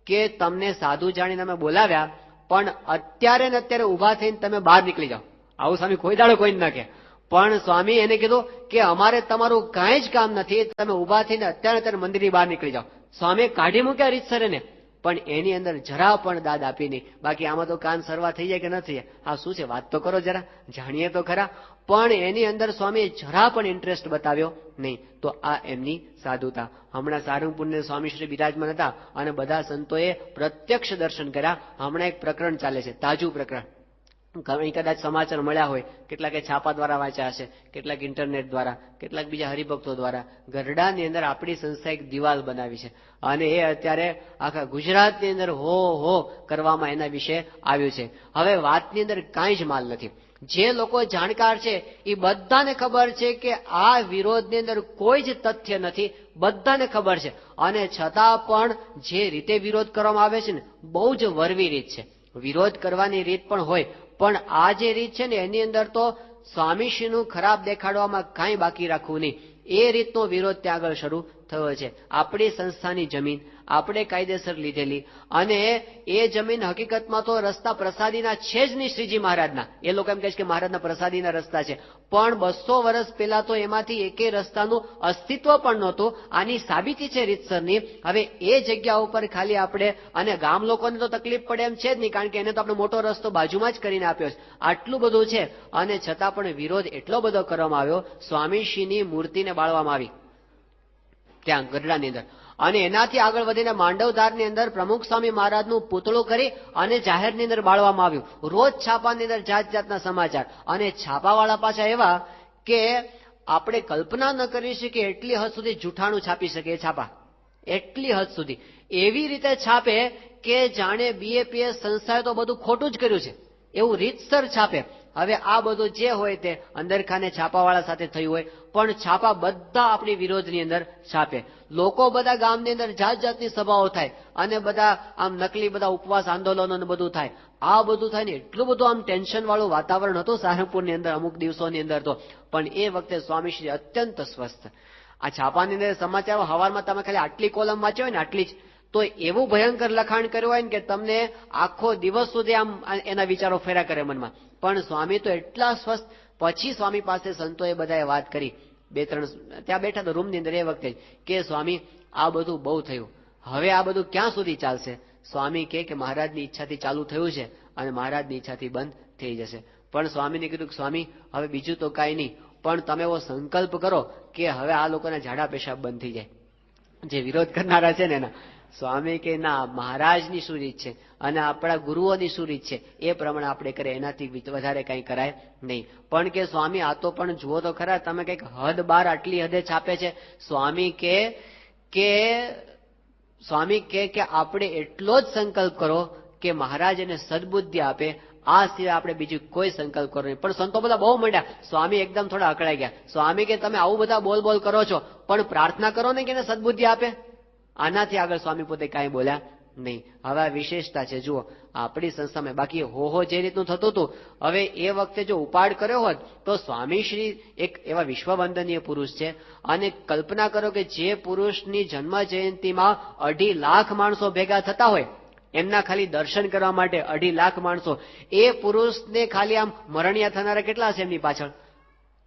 Speaker 1: કે તમને સાધુ જાણીને અમે બોલાવ્યા, પણ અત્યારે ને અત્યારે ઉભા થઈને તમે બહાર નીકળી જાઓ. આવું સ્વામી કોઈ દાડો કોઈ ના કહે. પણ સ્વામી એને કીધું કે અમારે તમારું કાંઈ જ કામ નથી, તમે ઉભા થઈને અત્યારે મંદિરની બહાર નીકળી જાઓ. સ્વામી કાઢી મૂક્યા રીતસર એને, પણ એની અંદર જરા પણ દાદ આપી નહીં. બાકી આમાં તો કાન સરવા થઈ જાય કે ન થઈ જાય? હા શું છે, વાત તો કરો જરા, જાણીએ તો ખરા. પણ એની અંદર સ્વામીએ જરા પણ ઇન્ટરેસ્ટ બતાવ્યો નહીં. તો આ એમની સાધુતા. હમણાં સારંગપુરને સ્વામીશ્રી બિરાજમાન હતા અને બધા સંતોએ પ્રત્યક્ષ દર્શન કર્યા. હમણાં એક પ્રકરણ ચાલે છે, તાજું પ્રકરણ, કદાચ સમાચાર મળ્યા હોય, કેટલાક છાપા દ્વારા વાંચ્યા હશે, કેટલાક ઇન્ટરનેટ દ્વારા, કેટલાક બીજા હરિભક્તો દ્વારા. ગરડાની અંદર આપણી સંસ્થા એક દિવાલ બનાવી છે અને એ અત્યારે આખા ગુજરાતની અંદર હો કરવામાં એના વિશે આવ્યું છે. હવે વાતની અંદર કાંઈ જ માલ નથી. જે લોકો જાણકાર છે એ બધાને ખબર છે કે આ વિરોધની અંદર કોઈ જ તથ્ય નથી, બધાને ખબર છે. અને છતાં પણ જે રીતે વિરોધ કરવામાં આવે છે ને, બહુ જ વરવી રીત છે. વિરોધ કરવાની રીત પણ હોય, પણ આ જે રીત છે ને એની અંદર તો સ્વામીશ્રીનું ખરાબ દેખાડવામાં કાંઈ બાકી રાખવું નહીં. એ રીતનો વિરોધ ત્યાં આગળ શરૂ થયો છે. આપણી સંસ્થાની જમીન આપણે કાયદેસર લીધેલી, અને એ જમીન હકીકતમાં તો રસ્તા પ્રસાદીના છે જ નહીં, શ્રીજી મહારાજના. એ લોકો એમ કહે છે કે મહારાજના પ્રસાદીના રસ્તા છે, પણ 200 વર્ષ પહેલા તો એમાંથી એકેય રસ્તાનું અસ્તિત્વ પણ નહોતું. આની સાબિતી છે રીતસરની. હવે એ જગ્યા ઉપર ખાલી આપણે, અને ગામ લોકોને તો તકલીફ પડે એમ છે જ નહીં, કારણ કે એને તો આપણે મોટો રસ્તો બાજુમાં જ કરીને આપ્યો છે. આટલું બધું છે, અને છતાં પણ વિરોધ એટલો બધો કરવામાં આવ્યો. સ્વામીશ્રીની મૂર્તિને બાળવામાં આવી ત્યાં ગઢડાની અંદર, અને એનાથી આગળ વધીને માંડવધારની અંદર પ્રમુખ સ્વામી મહારાજનું પૂતળું કરી અને જાહેરની અંદર બાળવામાં આવ્યું. રોજ છાપાની અંદર જાત જાતના સમાચાર, અને છાપાવાળા પાછા એવા કે આપણે કલ્પના ન કરી શકીએ એટલી હદ સુધી જૂઠાણું છાપી શકે. છાપા એટલી હદ સુધી એવી રીતે છાપે કે જાણે બીએપીએસ સંસ્થાએ તો બધું ખોટું જ કર્યું છે એવું રીતસર છાપે. હવે આ બધું જે હોય તે અંદરખાને છાપાવાળા સાથે થયું હોય, પણ છાપા બધા આપણી વિરોધની અંદર છાપે. લોકો બધા ગામની અંદર જાત જાતની સભાઓ થાય, અને બધા આમ નકલી બધા ઉપવાસ આંદોલનો ને બધું થાય. આ બધું થાય ને એટલું બધું આમ ટેન્શન વાળું વાતાવરણ હતું સારંગપુરની અંદર અમુક દિવસોની અંદર તો. પણ એ વખતે સ્વામીશ્રી અત્યંત સ્વસ્થ. આ છાપાની અંદર સમાચારો હવારમાં તમે ખાલી આટલી કોલમ વાંચ્યો હોય ને, આટલી જ, તો એવું ભયંકર લખાણ કર્યું હોય ને કે તમને આખો દિવસ સુધી આમ એના વિચારો ફેરા કરે મનમાં. પણ સ્વામી તો એટલા સ્વસ્થ. પછી સ્વામી પાસે સંતોએ બધાએ વાત કરી, 2-3 ત્યાં બેઠા તો રૂમની અંદર એ વખતે કે સ્વામી આ બધું બહુ થયું, હવે આ બધું ક્યાં સુધી ચાલશે? સ્વામી કે મહારાજની ઈચ્છાથી ચાલુ થયું છે અને મહારાજની ઈચ્છાથી બંધ થઈ જશે. પણ સ્વામીને કીધું કે સ્વામી હવે બીજું તો કાંઈ નહીં, પણ તમે એવો સંકલ્પ કરો કે હવે આ લોકોના ઝાડા પેશાબ બંધ થઈ જાય, જે વિરોધ કરનારા છે ને એના. સ્વામી કે ના, મહારાજની શું રીત છે અને આપણા ગુરુઓની શું રીત છે એ પ્રમાણે આપણે કરીએ, એનાથી વધારે કંઈ કરાય નહીં. પણ કે સ્વામી આ તો પણ જુઓ તો ખરા, તમે કંઈક હદ બાર આટલી હદે છાપે છે. સ્વામી કે આપણે એટલો જ સંકલ્પ કરો કે મહારાજ એને સદબુદ્ધિ આપે, આ સિવાય આપણે બીજું કોઈ સંકલ્પ કરો નહીં. પણ સંતો બધા બહુ મંડ્યા. સ્વામી એકદમ થોડા અકળાઈ ગયા. સ્વામી કે તમે આવું બધા બોલ કરો છો, પણ પ્રાર્થના કરો ને કે એને સદબુદ્ધિ આપે. આનાથી આગળ સ્વામી પોતે કાંઈ બોલ્યા નહીં. હવે આ વિશેષતા છે જુઓ આપણી સંસ્થામાં. બાકી હો જે રીતનું થતું હતું, હવે એ વખતે જો ઉપાડ કર્યો હોત તો સ્વામીશ્રી એક એવા વિશ્વવંદનીય પુરુષ છે. અને કલ્પના કરો કે જે પુરુષની જન્મ જયંતિમાં 2.5 લાખ માણસો ભેગા થતા હોય, એમના ખાલી દર્શન કરવા માટે 2.5 લાખ માણસો, એ પુરુષને ખાલી આમ મરણિયા થનારા કેટલા છે એમની પાછળ?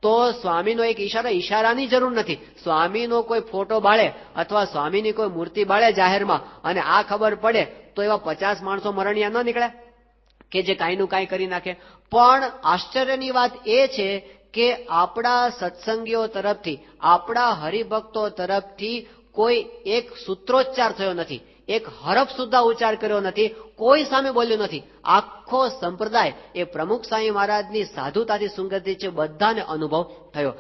Speaker 1: તો સ્વામીનો એક ઈશારાની જરૂર નથી. સ્વામીનો કોઈ ફોટો બાળે અથવા સ્વામીની કોઈ મૂર્તિ બાળે જાહેરમાં, અને આ ખબર પડે તો એવા 50 માણસો મરણિયા ન નીકળે કે જે કાંઈનું કાંઈ કરી નાખે. પણ આશ્ચર્યની વાત એ છે કે આપણા સત્સંગીઓ તરફથી, આપણા હરિભક્તો તરફથી કોઈ એક સૂત્રોચ્ચાર થયો નથી, એક હરફ સુદ્ધા ઉચ્ચાર કર્યો નથી, કોઈ સામે બોલ્યું નથી. આખો સંપ્રદાય એ પ્રમુખ સ્વામી મહારાજની સાધુતાથી સુગંધિત છે, બધાને અનુભવ થયો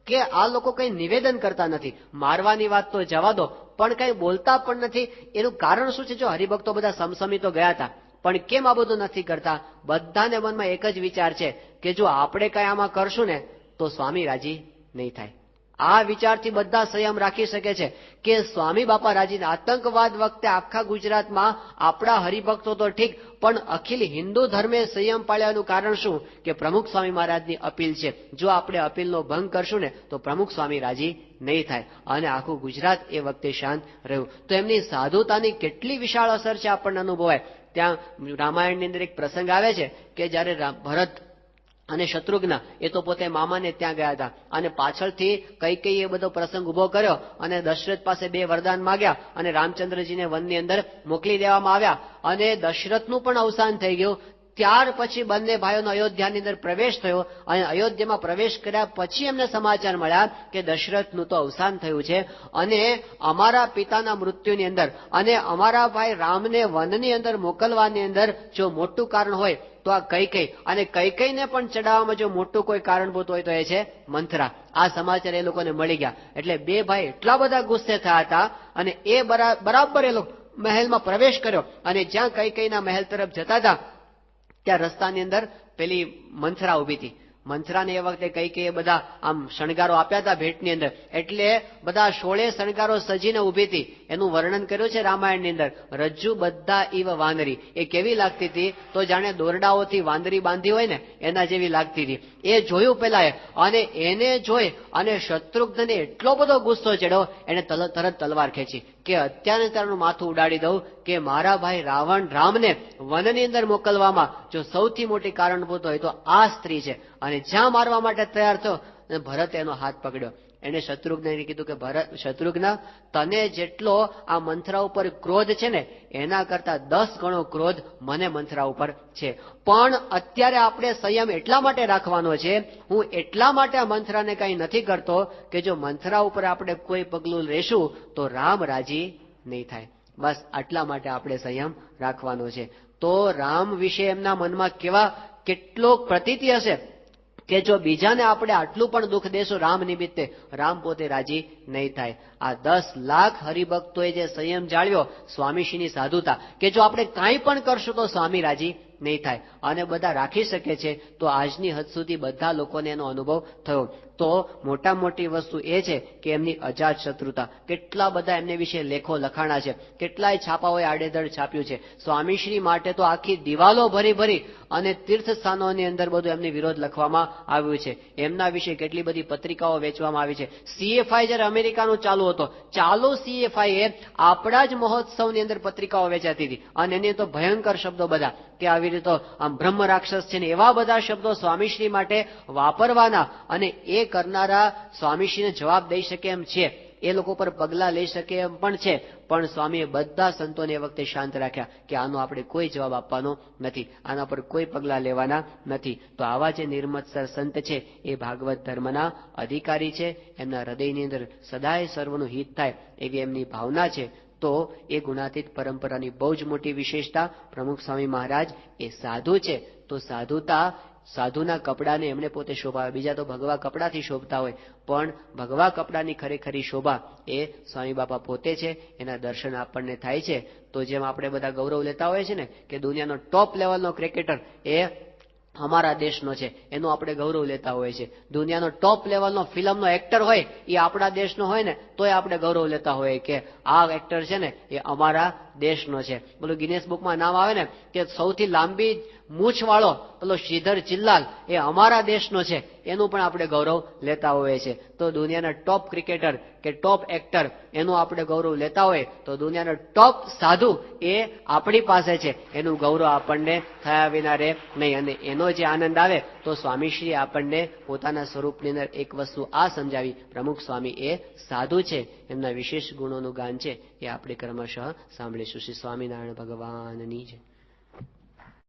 Speaker 1: કે આ લોકો કઈ નિવેદન કરતા નથી. મારવાની વાત તો જવા દો, પણ કઈ બોલતા પણ નથી. એનું કારણ શું છે? જો હરિભક્તો બધા સમસમી તો ગયા હતા, પણ કેમ આ બધું નથી કરતા? બધાને મનમાં એક જ વિચાર છે કે જો આપણે કઈ આમાં કરશું ને તો સ્વામી રાજી નહીં થાય. આ વિચારથી બધા સંયમ રાખી શકે છે કે સ્વામી બાપા રાજીને. આતંકવાદ વખતે આખા ગુજરાતમાં આપણા હરિભક્તો તો ઠીક, પણ અખિલ હિન્દુ ધર્મે સંયમ પાળ્યાનું કારણ શું? કે પ્રમુખ સ્વામી મહારાજની અપીલ છે. જો આપણે અપીલનો ભંગ કરશું ને તો પ્રમુખ સ્વામી રાજી નહીં થાય, અને આખું ગુજરાત એ વખતે શાંત રહ્યું. તો એમની સાધુતાની કેટલી વિશાળ અસર છે આપણને અનુભવાય. ત્યાં રામાયણની અંદર એક પ્રસંગ આવે છે કે જયારે ભરત અને શત્રુઘ્ન એ તો પોતે મામાને ત્યાં ગયા હતા, અને પાછળથી કૈકેયીએ બધો પ્રસંગ ઉભો કર્યો અને દશરથ પાસે 2 વરદાન માંગ્યા અને રામચંદ્રજીને વનની અંદર મોકલી દેવામાં આવ્યા, અને દશરથનું પણ અવસાન થઈ ગયું. ત્યાર પછી બંને ભાઈઓનો અયોધ્યાની અંદર પ્રવેશ થયો, અને અયોધ્યામાં પ્રવેશ કર્યા પછી એમને સમાચાર મળ્યા કે દશરથનું તો અવસાન થયું છે, અને અમારા પિતાના મૃત્યુની અંદર અને અમારા ભાઈ રામને વનની અંદર મોકલવાની અંદર જો મોટું કારણ હોય તો આ કૈકેયી, અને કૈકેયીને પણ ચડાવવામાં જો મોટું કોઈ કારણભૂત હોય તો એ છે મંથરા. આ સમાચાર એ લોકોને મળી ગયા, એટલે 2 ભાઈ એટલા બધા ગુસ્સે થયા હતા, અને એ બરાબર એ લોકો મહેલમાં પ્રવેશ કર્યો, અને જ્યાં કૈકેયીના મહેલ તરફ જતા હતા ત્યાં રસ્તાની અંદર પેલી મંથરા ઉભી હતી. મંથરાને એ વખતે કૈકેયીએ બધા આમ શણગારો આપ્યા હતા ભેટની અંદર, એટલે બધા 16 શણગારો સજીને ઉભી હતી. એનું વર્ણન કર્યું છે રામાયણની અંદર. રજ્જુ બધા ઈવ વાનરી, એ કેવી લાગતી હતી તો જાણે દોરડાઓથી વાંદરી બાંધી હોય ને એના જેવી લાગતી હતી. એ જોયું પેલા અને એને જોઈ અને શત્રુઘ્નને એટલો બધો ગુસ્સો ચડ્યો, એને તરત તલવાર ખેંચી કે અત્યારે તારું માથું ઉડાડી દઉં કે મારા ભાઈ રામને વનની અંદર મોકલવામાં જો સૌથી મોટી કારણભૂત હોય તો આ સ્ત્રી છે. અને જ્યાં મારવા માટે તૈયાર થયો, ભરતે એનો હાથ પકડ્યો. એને શત્રુઘ્ને કીધું કે શત્રુઘ્ન, તને જેટલો આ મંથરા ઉપર ક્રોધ છે ને એના કરતા 10 ગણો ક્રોધ મને મંથરા ઉપર છે. પણ અત્યારે આપણે સંયમ એટલા માટે રાખવાનો છે, હું એટલા માટે આ મંથરાને કઈ નથી કરતો કે જો મંથરા ઉપર આપણે કોઈ પગલું લેશું તો રામ રાજી નહીં થાય. બસ આટલા માટે આપણે સંયમ રાખવાનો છે. તો રામ વિશે એમના મનમાં કેટલો પ્રતીતિ હશે કે જો બીજાને આપણે આટલું પણ દુઃખ દેશું રામ નિમિત્તે, રામ પોતે રાજી નહીં થાય. આ 10 લાખ હરિભક્તોએ જે સંયમ જાળવ્યો, સ્વામીશ્રીની સાધુતા, કે જો આપણે કાંઈ પણ કરશું તો સ્વામી રાજી નહીં થાય. અને બધા રાખી શકે છે તો આજની હદ સુધી બધા લોકોને એનો અનુભવ થયો. તો મોટા મોટી વસ્તુ એ છે કે એમની અજાત શત્રુતા. કેટલા બધા એમને વિશે લેખો લખાણા છે, કેટલાય છાપાઓએ આડેધડ છાપ્યું છે. સ્વામીશ્રી માટે તો આખી દિવાલો ભરી અને તીર્થ સ્થાનોની અંદર બધું એમની વિરોધ લખવામાં આવ્યું છે. એમના વિશે કેટલી બધી પત્રિકાઓ વેચવામાં આવી છે. CFI જ્યારે અમેરિકાનું ચાલુ CFI એ આપણા જ મહોત્સવની અંદર પત્રિકાઓ વેચાતી હતી. અને એની તો ભયંકર શબ્દો બધા કે આવી રીતે આમ બ્રહ્મ રાક્ષસ છે ને એવા બધા શબ્દો સ્વામીશ્રી માટે વાપરવાના, અને એ કરનારા સ્વામીશ્રીને જવાબ દઈ શકે એમ છે, એ લોકો પર પગલા લઈ શકે એમ પણ છે. પણ સ્વામીએ બધા સંતોને એ વખતે શાંત રાખ્યા કે આનો આપણે કોઈ જવાબ આપવાનો નથી, આના પર કોઈ પગલા લેવાના નથી. તો આવા જે નિર્મત્સર સંત છે એ ભાગવત ધર્મના અધિકારી છે. એમના હૃદયની અંદર સદાય સર્વનું હિત થાય એવી એમની ભાવના છે. તો એ ગુણાતીત પરંપરાની બહુ જ મોટી વિશેષતા. પ્રમુખ સ્વામી મહારાજ એ સાધુ છે, તો સાધુના કપડાને એમણે પોતે શોભાવે. બીજા તો ભગવા કપડાથી શોભતા હોય, પણ ભગવા કપડાની ખરેખરી શોભા એ સ્વામી બાપા પોતે છે. એના દર્શન આપણને થાય છે. તો જેમ આપણે બધા ગૌરવ લેતા હોઈએ છીએ ને કે દુનિયાનો ટોપ લેવલનો ક્રિકેટર એ અમારા દેશનો છે, એનું આપણે ગૌરવ લેતા હોઈએ છીએ. દુનિયાનો ટોપ લેવલનો ફિલ્મનો એક્ટર હોય એ આપણા દેશનો હોય ને તોય આપણે ગૌરવ લેતા હોઈએ કે આ એક્ટર છે ને એ અમારા દેશનો છે. બોલો ગિનેસ બુકમાં નામ આવે ને કે સૌથી લાંબી મૂછ વાળો પેલો શ્રીધર ચિલ્લાલ એ અમારા દેશનો છે, એનું પણ આપણે ગૌરવ લેતા હોઈએ છીએ. તો દુનિયાના ટોપ ક્રિકેટર કે ટોપ એક્ટર એનું આપણે ગૌરવ લેતા હોય તો દુનિયાનો ટોપ સાધુ એ આપણી પાસે છે, એનું ગૌરવ આપણને થયા વિના રહે નહીં. અને એનો જે આનંદ આવે તો સ્વામીશ્રી આપણને પોતાના સ્વરૂપની અંદર એક વસ્તુ આ સમજાવી, પ્રમુખ સ્વામી એ સાધુ છે, એમના વિશેષ ગુણોનું ગાન છે એ આપણે ક્રમશઃ સાંભળીશું. શ્રી સ્વામિનારાયણ ભગવાનની જય.